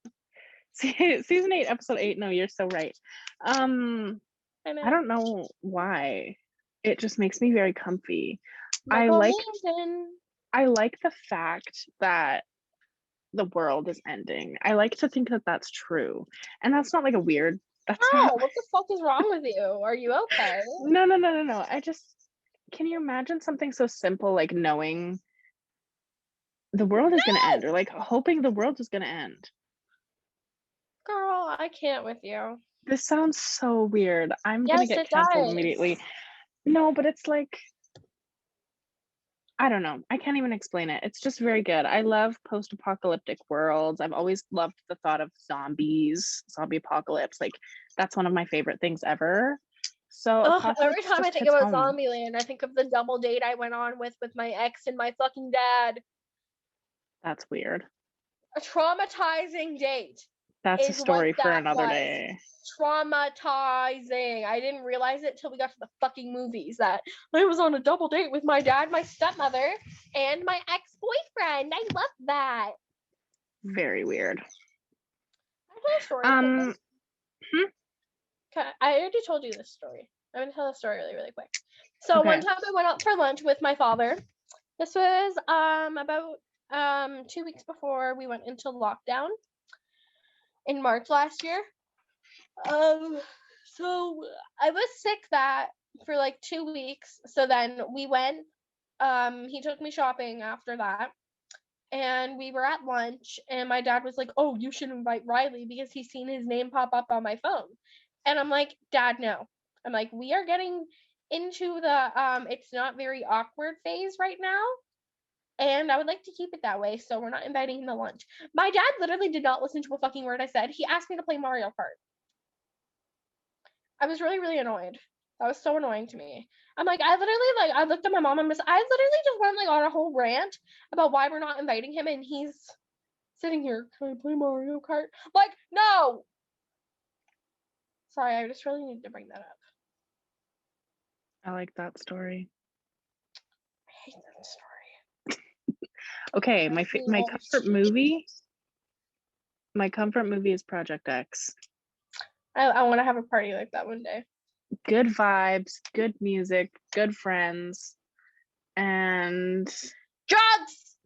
Season 8, episode 8. No, you're so right. I know. I don't know why. It just makes me very comfy. I Michael like the fact that the world is ending. I like to think that that's true, and that's not like a weird. That's not. What the fuck is wrong with you? Are you okay? No. I just, can you imagine something so simple like knowing the world is gonna end, or like hoping the world is gonna end? Girl, I can't with you. This sounds so weird. I'm gonna get canceled immediately. No, but it's like, I don't know. I can't even explain it. It's just very good. I love post-apocalyptic worlds. I've always loved the thought of zombies, zombie apocalypse. Like that's one of my favorite things ever. So every time I think about Zombieland, I think of the double date I went on with my ex and my fucking dad. That's weird. A traumatizing date. That's a is story what for that another was. day. Traumatizing. I didn't realize it till we got to the fucking movies that I was on a double date with my dad, my stepmother, and my ex-boyfriend. I love that. Very weird. I told a story. I already told you this story. I'm gonna tell the story really, really quick. So Okay. one time I went out for lunch with my father. This was about 2 weeks before we went into lockdown in March last year. So I was sick for like 2 weeks. So then we went. He took me shopping after that, and we were at lunch. And my dad was like, "Oh, you should invite Riley because he's seen his name pop up on my phone." And I'm like, "Dad, no." I'm like, "We are getting into the it's not very awkward phase right now, and I would like to keep it that way, so we're not inviting him to lunch." My dad literally did not listen to a fucking word I said. He asked me to play Mario Kart. I was really, really annoyed. That was so annoying to me. I'm like, I looked at my mom and I literally just went like on a whole rant about why we're not inviting him, and he's sitting here, "Can I play Mario Kart?" Like, no. Sorry, I just really needed to bring that up. I like that story. I hate that story. Okay, my comfort movie. My comfort movie is Project X. I want to have a party like that one day. Good vibes, good music, good friends, and drugs.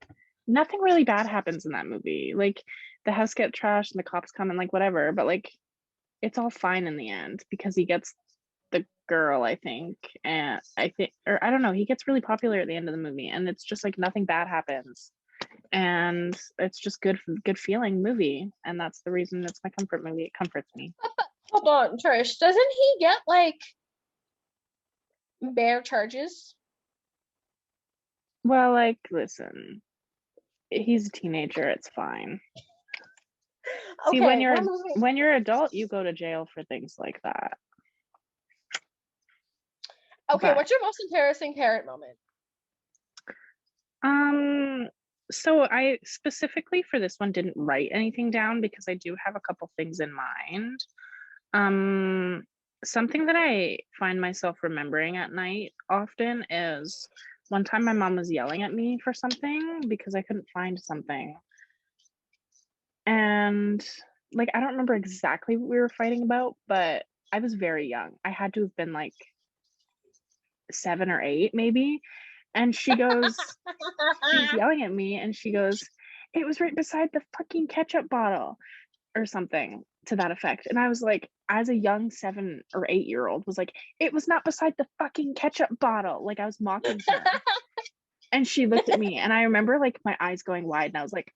Nothing really bad happens in that movie. Like, the house gets trashed and the cops come and like whatever, but like it's all fine in the end because he gets the girl, I think, and or I don't know, he gets really popular at the end of the movie, and it's just like nothing bad happens, and it's just good feeling movie, and that's the reason it's my comfort movie. It comforts me. Hold on, Trish. Doesn't he get like bear charges? Well, like, listen, he's a teenager, it's fine. See, Okay, when you're adult, you go to jail for things like that. Okay, But what's your most embarrassing Parrot moment? So I specifically for this one didn't write anything down because I do have a couple things in mind. Something that I find myself remembering at night often is one time my mom was yelling at me for something because I couldn't find something. And like, I don't remember exactly what we were fighting about, but I was very young. I had to have been like 7 or 8 maybe. And she goes, she's yelling at me and she goes, "It was right beside the fucking ketchup bottle," or something to that effect. And I was like, as a young 7 or 8-year-old, was like, "It was not beside the fucking ketchup bottle." Like, I was mocking her. And she looked at me and I remember like my eyes going wide and I was like,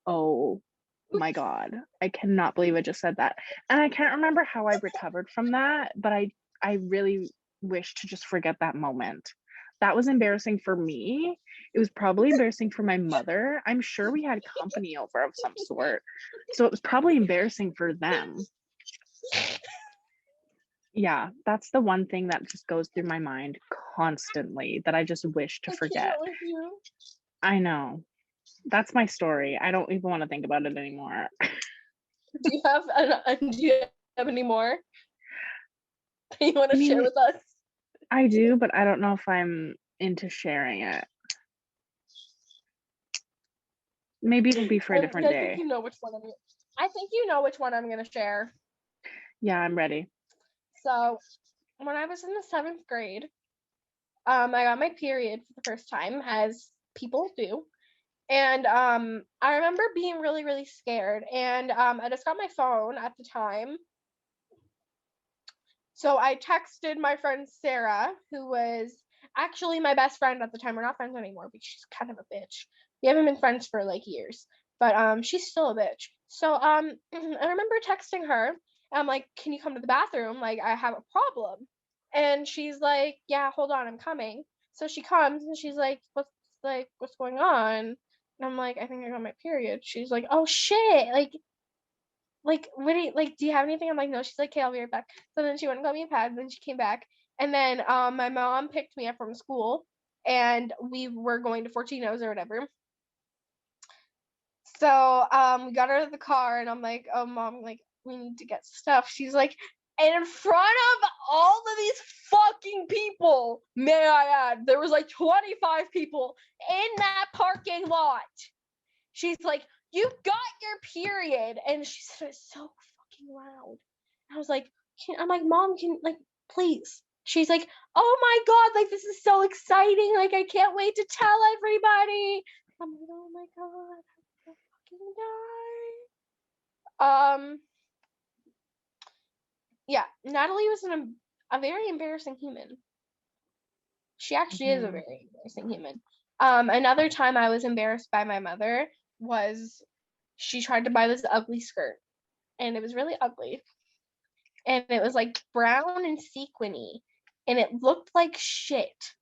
oh my God, I cannot believe I just said that. And I can't remember how I recovered from that, but I really wish to just forget that moment. That was embarrassing for me. It was probably embarrassing for my mother. I'm sure we had company over of some sort. So it was probably embarrassing for them. Yeah, that's the one thing that just goes through my mind constantly that I just wish to forget. I know. That's my story. I don't even want to think about it anymore. Do you have any more that you want to share with us? I do, but I don't know if I'm into sharing it. Maybe it'll be for a different day. I think you know which one I'm going to share. Yeah, I'm ready. So, when I was in the 7th grade, I got my period for the first time, as people do. And I remember being really, really scared. And I just got my phone at the time. So I texted my friend Sarah, who was actually my best friend at the time. We're not friends anymore because she's kind of a bitch. We haven't been friends for like years, but she's still a bitch. So I remember texting her. I'm like, "Can you come to the bathroom? Like, I have a problem." And she's like, "Yeah, hold on, I'm coming." So she comes and she's like, what's going on?" And I'm like, "I think I got my period." She's like, "Oh shit, like what do you have anything?" I'm like, "No." She's like, "Okay, I'll be right back." So then she went and got me a pad, and then she came back, and then my mom picked me up from school, and we were going to Fortino's or whatever. So we got out of the car and I'm like, oh mom, like we need to get stuff. She's like, and in front of all of these fucking people, may I add, there was like 25 people in that parking lot. She's like, you got your period. And she said it so fucking loud. I was like, I'm like, mom, can like please. She's like, oh my god, like this is so exciting. Like I can't wait to tell everybody. I'm like, oh my god, I'm gonna fucking die. Yeah, Natalie was a very embarrassing human. She actually is a very embarrassing human. Another time I was embarrassed by my mother was she tried to buy this ugly skirt, and it was really ugly, and it was like brown and sequiny, and it looked like shit,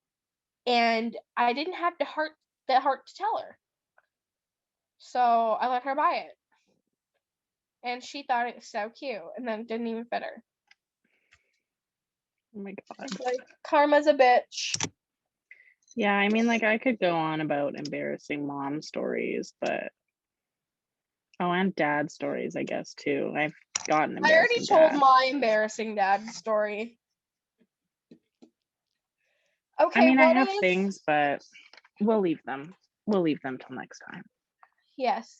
and I didn't have the heart to tell her, so I let her buy it, and she thought it was so cute, and then it didn't even fit her. Oh my god. Like karma's a bitch. Yeah, I mean, like I could go on about embarrassing mom stories, but and dad stories, I guess too. I've gotten I already embarrassing told dad. my embarrassing dad story. Okay, I mean, I what have is things, but we'll leave them. We'll leave them till next time. yes.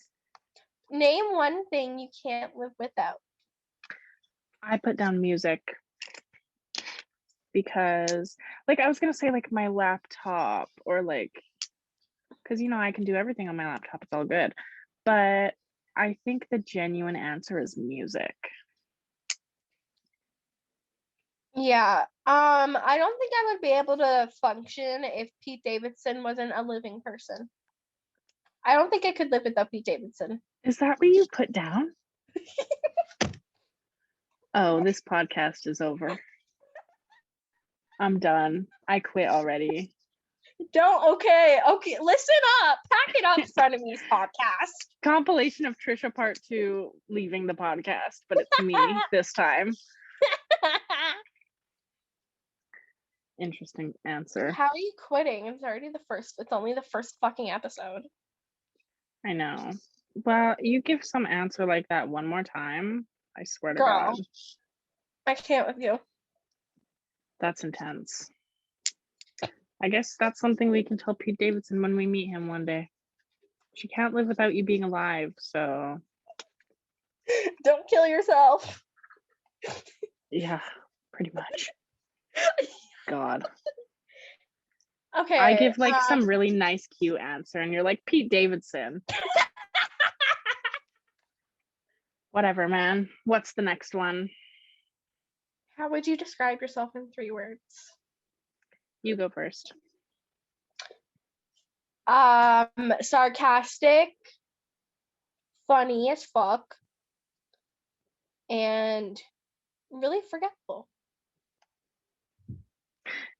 Name one thing you can't live without. I put down music because, like, I was gonna say like my laptop or like, because I can do everything on my laptop. It's all good, but I think the genuine answer is music. Yeah. I don't think I would be able to function if Pete Davidson wasn't a living person. I don't think I could live without Pete Davidson. Is that what you put down? Oh, this podcast is over. I'm done. I quit already. Okay, listen up. Pack it up, frenemies podcast. Compilation of Trisha part 2 leaving the podcast, but it's me this time. Interesting answer. How are you quitting? It's only the first fucking episode. I know. Well, you give some answer like that one more time, I swear to Girl, God. I can't with you. That's intense. I guess that's something we can tell Pete Davidson when we meet him one day. She can't live without you being alive, so. Don't kill yourself. Yeah, pretty much. God. Okay. I give like some really nice, cute answer, and you're like, Pete Davidson. Whatever, man. What's the next one? How would you describe yourself in 3 words? You go first. Sarcastic, funny as fuck, and really forgetful.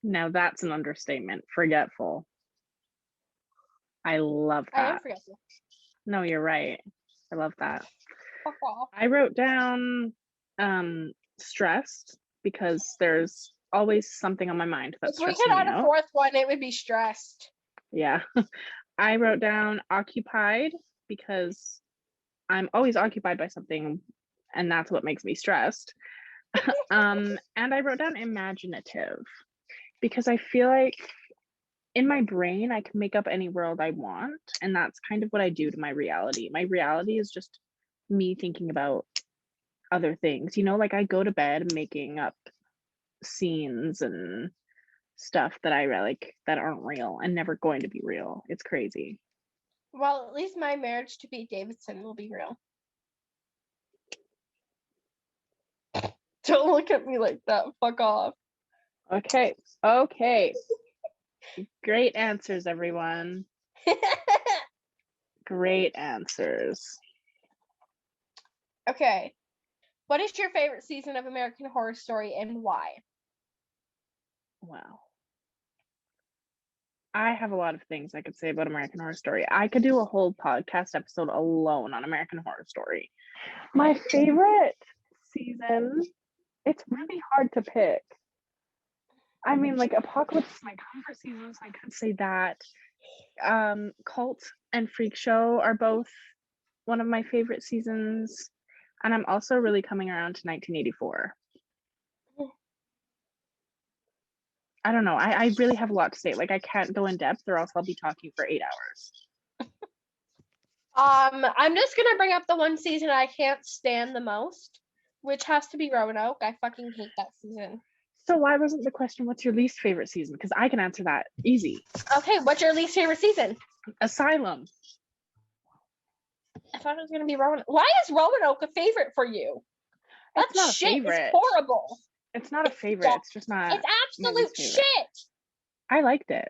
Now that's an understatement. Forgetful. I love that. I am forgetful. No, you're right. I love that. Fuck off. I wrote down stressed because there's always something on my mind that's If we stressing could me add a out. 4th one, it would be stressed. Yeah. I wrote down occupied because I'm always occupied by something, and that's what makes me stressed. And I wrote down imaginative because I feel like in my brain I can make up any world I want, and that's kind of what I do to my reality. My reality is just me thinking about other things, like I go to bed making up scenes and stuff that I like that aren't real and never going to be real. It's crazy. Well, at least my marriage to Pete Davidson will be real. Don't look at me like that. Fuck off. Okay. Great answers, everyone. Great answers. Okay. What is your favorite season of American Horror Story and why? Wow. I have a lot of things I could say about American Horror Story. I could do a whole podcast episode alone on American Horror Story. My favorite season, it's really hard to pick. I mean, like Apocalypse is my comfort seasons, I could say that. Cult and Freak Show are both one of my favorite seasons, and I'm also really coming around to 1984. I don't know. I really have a lot to say. Like, I can't go in depth or else I'll be talking for 8 hours. I'm just gonna bring up the one season I can't stand the most, which has to be Roanoke. I fucking hate that season. So why wasn't the question, what's your least favorite season? Because I can answer that easy. Okay, what's your least favorite season? Asylum. I thought it was gonna be Roanoke. Why is Roanoke a favorite for you? That It's not a shit favorite. is horrible. It's not a favorite. It's just not. It's absolute shit. I liked it.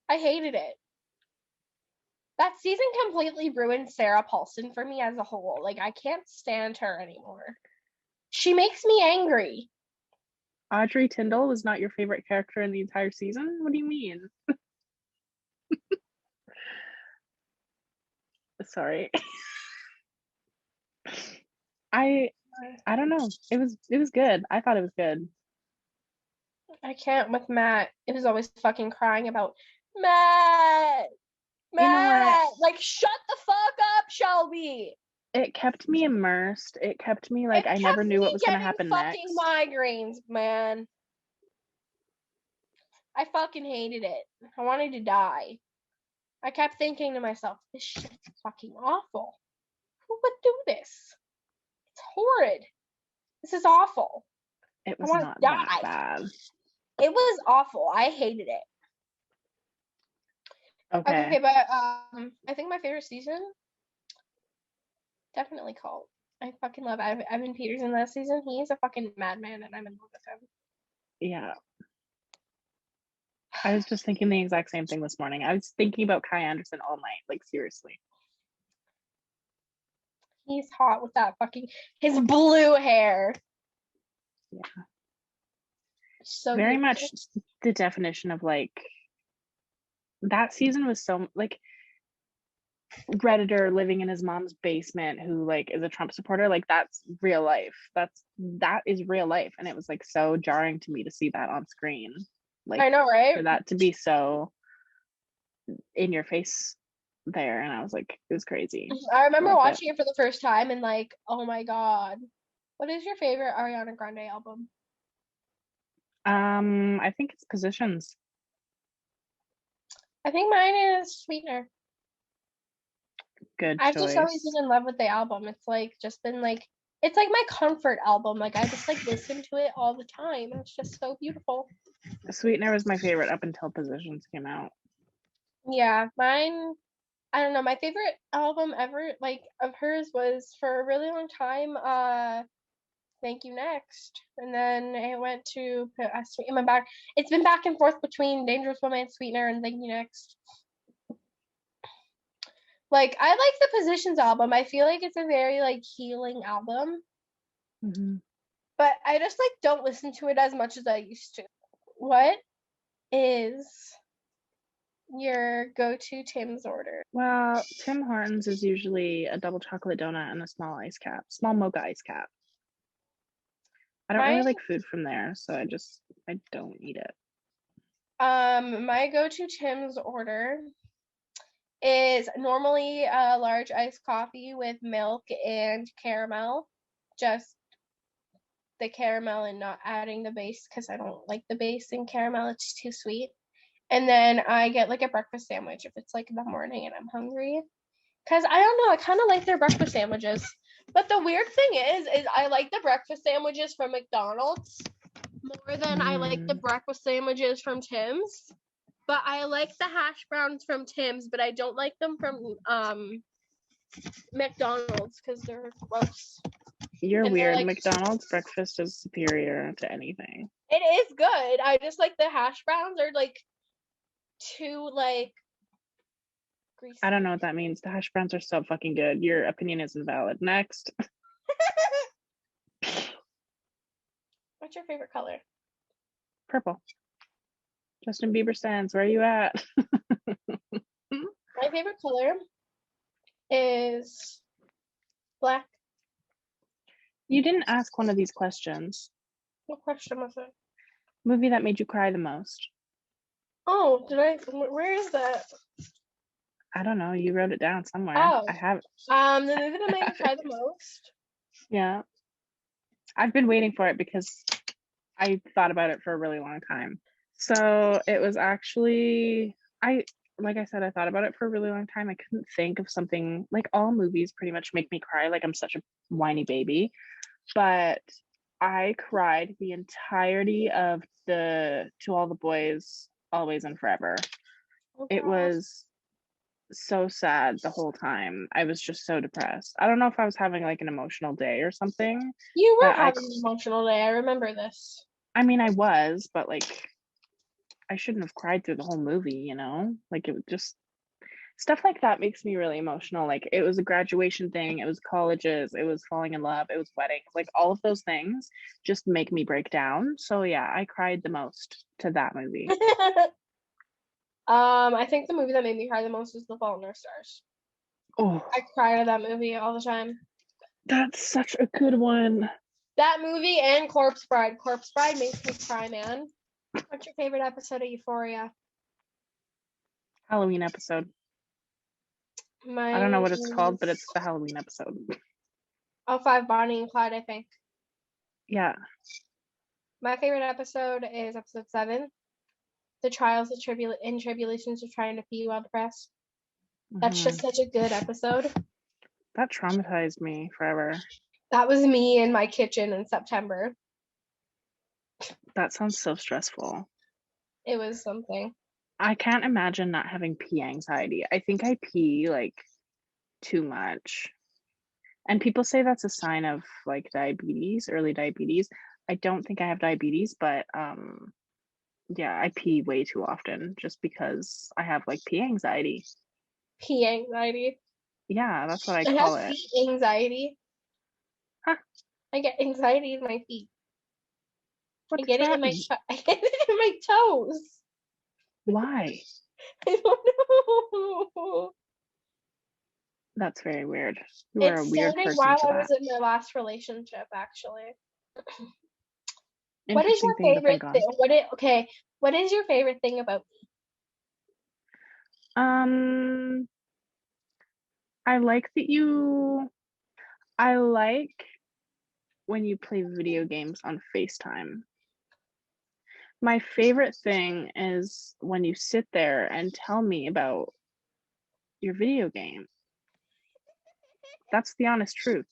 I hated it. That season completely ruined Sarah Paulson for me as a whole. Like, I can't stand her anymore. She makes me angry. Audrey Tyndall was not your favorite character in the entire season? What do you mean? Sorry. I don't know. It was good. I thought it was good. I can't with Matt. It was always fucking crying about Matt. You know what? Like, shut the fuck up, Shelby. It kept me immersed. It kept me like, I never knew what was going to happen next. Fucking migraines, man. I fucking hated it. I wanted to die. I kept thinking to myself, this shit's fucking awful. Who would do this? It's horrid. This is awful. It was not that bad. It was awful. I hated it. Okay, but I think my favorite season, definitely Cult. I fucking love Evan Peters in that season. He's a fucking madman, and I'm in love with him. Yeah. I was just thinking the exact same thing this morning. I was thinking about Kai Anderson all night, like, seriously. He's hot with that fucking, his blue hair. Yeah. So very much the definition of, like, that season was so, like, Redditor living in his mom's basement who, like, is a Trump supporter. Like, that's real life. That is real life. And it was, like, so jarring to me to see that on screen. Like, I know, right? For that to be so in your face there, and I was like, it was crazy. I remember watching it for the first time and, like, oh my god. What is your favorite Ariana Grande album? I think it's Positions. I think mine is Sweetener. Good I've choice. just always been in love with the album. It's like just been like, it's like my comfort album. Like, I just like listen to it all the time. It's just so beautiful. Sweetener was my favorite up until Positions came out. Yeah, mine, I don't know, my favorite album ever, like, of hers was for a really long time, Thank You Next. And then it went to it went back. It's been back and forth between Dangerous Woman, Sweetener, and Thank You Next. Like, I like the Positions album. I feel like it's a very, like, healing album. Mm-hmm. But I just, like, don't listen to it as much as I used to. What is your go-to Tim's order? Well, Tim Hortons is usually a double chocolate donut and a small mocha ice cap. I don't really like food from there, so I don't eat it. My go-to Tim's order is normally a large iced coffee with milk and caramel. Just the caramel and not adding the base because I don't like the base in caramel. It's too sweet. And then I get, like, a breakfast sandwich if it's, like, in the morning and I'm hungry. Because I don't know, I kind of like their breakfast sandwiches. But the weird thing is I like the breakfast sandwiches from McDonald's more than I like the breakfast sandwiches from Tim's. But I like the hash browns from Tim's, but I don't like them from McDonald's because they're gross. You're weird. Like, McDonald's breakfast is superior to anything. It is good. I just like the hash browns are, like, too, like, greasy. I don't know what that means. The hash browns are so fucking good. Your opinion is invalid. Next. What's your favorite color? Purple. Justin Bieber stands. Where are you at? My favorite color is black. You didn't ask one of these questions. What question was it? Movie that made you cry the most. Oh, did I? Where is that? I don't know. You wrote it down somewhere. Oh. I have. The movie that made me cry the most. Yeah. I've been waiting for it because I thought about it for a really long time. So it was actually, like I said, I thought about it for a really long time. I couldn't think of something, like all movies pretty much make me cry. Like I'm such a whiny baby. But I cried the entirety of the To All the Boys, Always and Forever. Oh, It gosh. was so sad the whole time. I was just so depressed. I don't know if I was having like an emotional day or something. You were but having an emotional day. I remember this. I mean, I was, but like, I shouldn't have cried through the whole movie, you know? Like, it was just stuff like that makes me really emotional. Like, it was a graduation thing, it was colleges, it was falling in love, it was weddings. Like, all of those things just make me break down. So, yeah, I cried the most to that movie. I think the movie that made me cry the most is The Fault in Our Stars. Oh, I cry to that movie all the time. that's such a good one. That movie and Corpse Bride. Corpse Bride makes me cry, man. What's your favorite episode of Euphoria? Halloween episode. I don't know what it's called, but it's the Halloween episode. 05 Bonnie and Clyde, I think. Yeah. My favorite episode is episode 7. The trials and tribulations of trying to pee while depressed. That's just such a good episode. That traumatized me forever. That was me in my kitchen in September. That sounds so stressful. It was something. I can't imagine not having pee anxiety. I think I pee like too much. And people say that's a sign of like diabetes, early diabetes. I don't think I have diabetes, but yeah, I pee way too often just because I have like pee anxiety. Pee anxiety. Yeah, that's what I I call have it. feet anxiety. Huh. I get anxiety in my feet. What I get it in my I get it in my toes. Why? I don't know. That's very weird. You are a weird started person while for I that. was in my last relationship, actually. What is Interesting your thing to favorite think on. thing? What is your favorite thing about me? I like I like when you play video games on FaceTime. My favorite thing is when you sit there and tell me about your video game. That's the honest truth.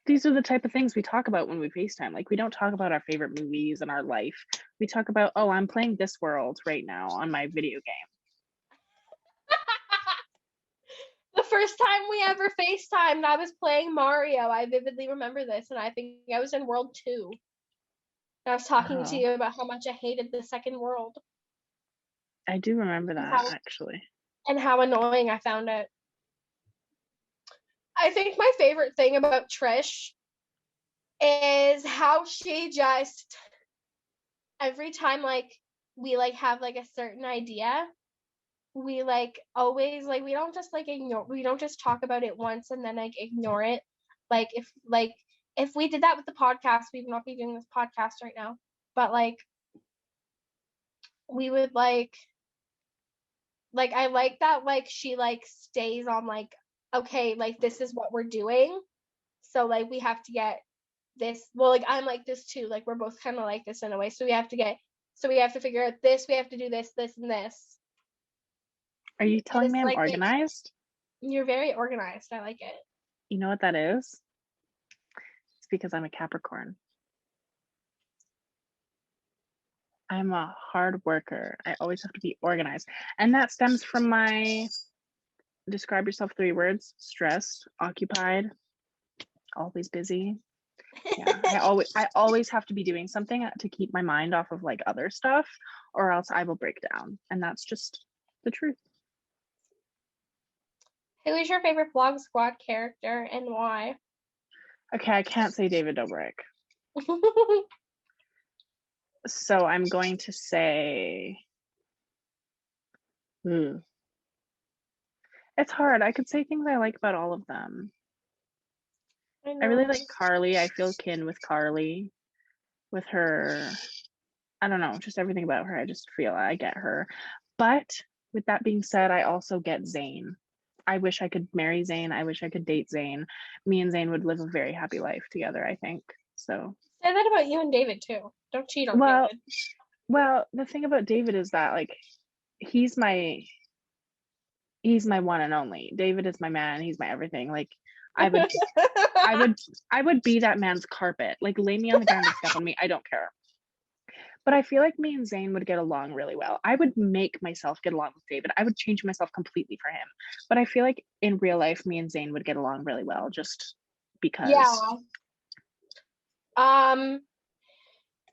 These are the type of things we talk about when we FaceTime. Like, we don't talk about our favorite movies and our life. We talk about, oh, I'm playing this world right now on my video game. The first time we ever FaceTimed, I was playing Mario. I vividly remember this, and I think I was in World 2. And I was talking to you about how much I hated the second world. I do remember that, actually. And how annoying I found it. I think my favorite thing about Trish is how she just, every time like we like have like a certain idea, we like always like we don't just talk about it once and then like ignore it. Like if we did that with the podcast, we would not be doing this podcast right now. But like we would like I like that like she like stays on like, okay, like this is what we're doing. So like we have to get this, well, like I'm like this too, like we're both kind of like this in a way, so we have to figure out this, we have to do this and this. Are you telling me I'm organized? You're very organized. I like it. You know what that is? It's because I'm a Capricorn. I'm a hard worker. I always have to be organized. And that stems from my describe yourself 3 words: stressed, occupied, always busy. Yeah, I always have to be doing something to keep my mind off of like other stuff, or else I will break down. And that's just the truth. Who is your favorite Vlog Squad character and why? Okay, I can't say David Dobrik. So I'm going to say, it's hard. I could say things I like about all of them. I really like Carly. I feel kin with Carly, with her. I don't know, just everything about her. I just feel I get her. But with that being said, I also get Zayn. I wish I could marry Zayn. I wish I could date Zayn. Me and Zayn would live a very happy life together, I think. So Say that about you and David too. Don't cheat on well, David. well, the thing about David is that like he's my one and only. David is my man. He's my everything. Like I would be that man's carpet. Like lay me on the ground and step on me. I don't care. But I feel like me and Zayn would get along really well. I would make myself get along with David. I would change myself completely for him. But I feel like in real life, me and Zayn would get along really well just because. Yeah.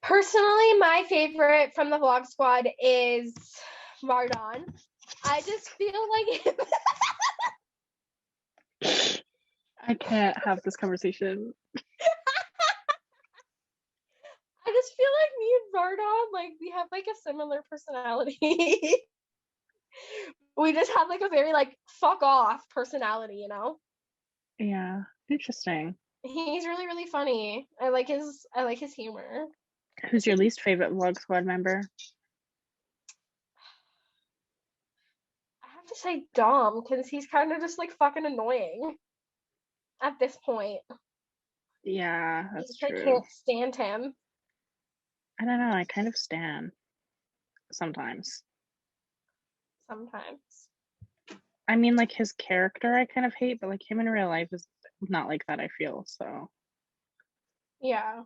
Personally, my favorite from the Vlog Squad is Vardon. I just feel like I can't have this conversation. I just feel like me and Vardon, like we have like a similar personality. We just have like a very like fuck off personality, you know? Yeah, interesting. He's really, really funny. I like his humor. Who's your least favorite Vlog Squad member? I have to say Dom, because he's kind of just like fucking annoying at this point. Yeah, that's I true. can't stand him. I don't know. I kind of stan sometimes. Sometimes. I mean, like his character, I kind of hate, but like him in real life is not like that. I feel so. Yeah.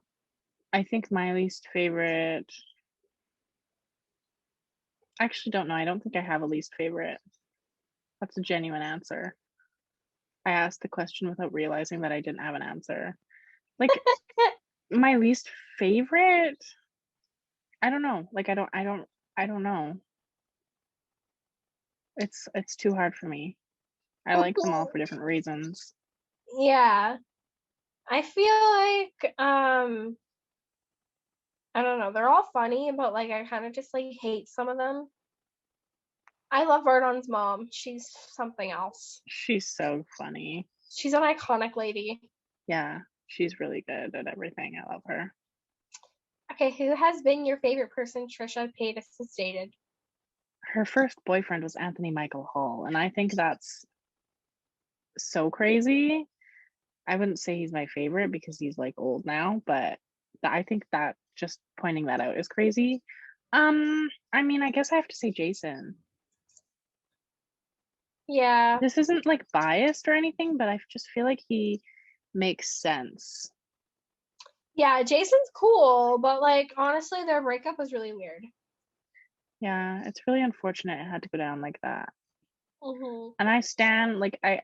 I think my least favorite. I actually don't know. I don't think I have a least favorite. That's a genuine answer. I asked the question without realizing that I didn't have an answer. Like my least favorite. I don't know. Like I don't know. It's too hard for me. I like them all for different reasons. Yeah. I feel like I don't know, they're all funny, but like I kind of just like hate some of them. I love Vardon's mom. She's something else. She's so funny. She's an iconic lady. Yeah, she's really good at everything. I love her. Okay, who has been your favorite person Trisha Paytas has dated? Her first boyfriend was Anthony Michael Hall, and I think that's so crazy. I wouldn't say he's my favorite because he's like old now, but I think that just pointing that out is crazy. I mean, I guess I have to say Jason. Yeah. This isn't like biased or anything, but I just feel like he makes sense. Yeah, Jason's cool, but like honestly, their breakup was really weird. Yeah, it's really unfortunate it had to go down like that. Mm-hmm. And I stand like I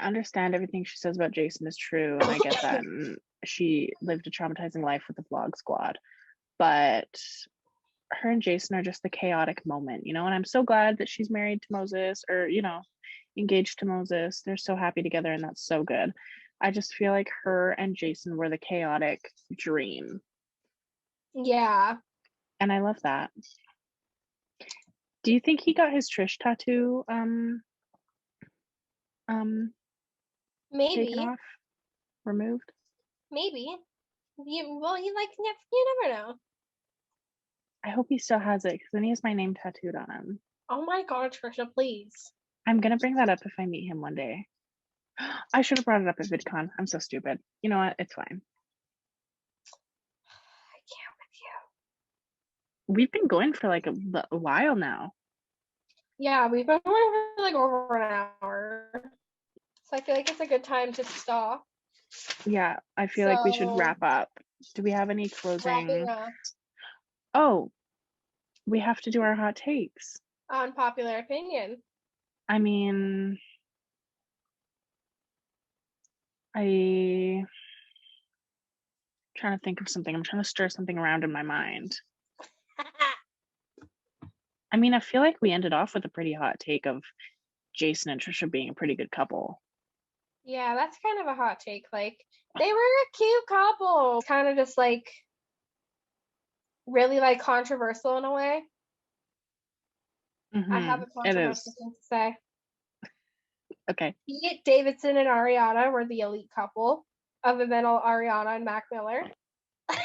understand everything she says about Jason is true, and I get that. And she lived a traumatizing life with the Vlog Squad, but her and Jason are just the chaotic moment, you know. And I'm so glad that she's married to Moses, or engaged to Moses. They're so happy together, and that's so good. I just feel like her and Jason were the chaotic dream. Yeah. And I love that. Do you think he got his Trish tattoo Maybe. taken off? Removed? Maybe. You never know. I hope he still has it because then he has my name tattooed on him. Oh my god, Trisha, please. I'm gonna bring that up if I meet him one day. I should have brought it up at VidCon. I'm so stupid. You know what? It's fine. I can't with you. We've been going for like a while now. Yeah, we've been going for like over an hour. So I feel like it's a good time to stop. Yeah, I feel like we should wrap up. Do we have any closing? Oh, we have to do our hot takes. Unpopular opinion. I mean, I'm trying to think of something. I'm trying to stir something around in my mind. I mean, I feel like we ended off with a pretty hot take of Jason and Trisha being a pretty good couple. Yeah, that's kind of a hot take. Like, they were a cute couple. Kind of just like really like controversial in a way. I have a controversial thing to say. Okay. Davidson and Ariana were the elite couple, other than Ariana and Mac Miller. I'm gonna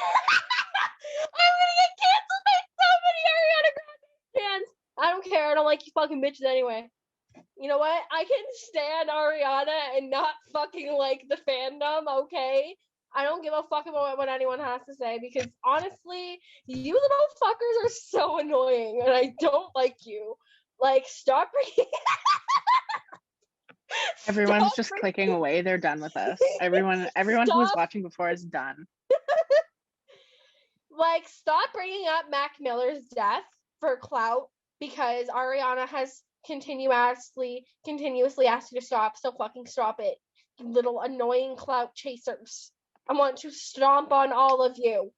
get canceled by so many Ariana Grande don't care. I don't like you fucking bitches anyway. You know what? I can stand Ariana and not fucking like the fandom, okay? I don't give a fuck about what anyone has to say because honestly, you little fuckers are so annoying and I don't like you. Like, stop bringing. Everyone's just clicking away. They're done with us. Everyone who was watching before is done. Like, stop bringing up Mac Miller's death for clout because Ariana has continuously asked you to stop. So fucking stop it, you little annoying clout chasers. I want to stomp on all of you.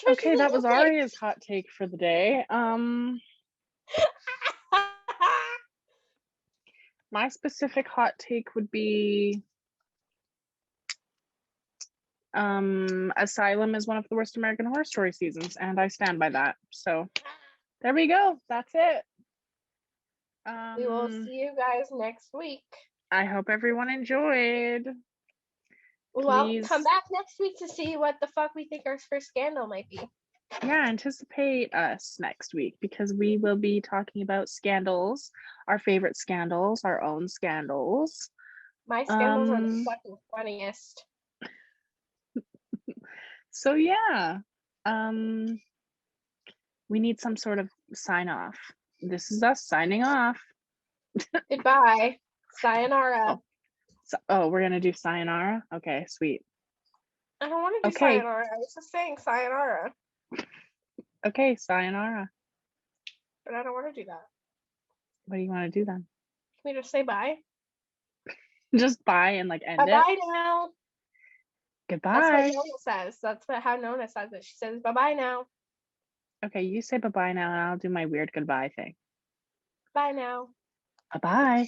Okay, that was Aria's hot take for the day. My specific hot take would be Asylum is one of the worst American Horror Story seasons, and I stand by that. So there we go. That's it. We will see you guys next week. I hope everyone enjoyed. Well, Please. Come back next week to see what the fuck we think our first scandal might be. Yeah, anticipate us next week because we will be talking about scandals, our favorite scandals, our own scandals. My scandals are the fucking funniest. So yeah, we need some sort of sign off. This is us signing off. Goodbye. Sayonara. Oh, we're gonna do sayonara? Okay, sweet. I don't want to do sayonara. I was just saying sayonara. Okay, sayonara. But I don't want to do that. What do you want to do then? Can we just say bye? Just bye and like end it? Bye now. Goodbye. That's what Nona says. That's how Nona says it. She says bye-bye now. Okay, you say bye-bye now and I'll do my weird goodbye thing. Bye now. Bye-bye.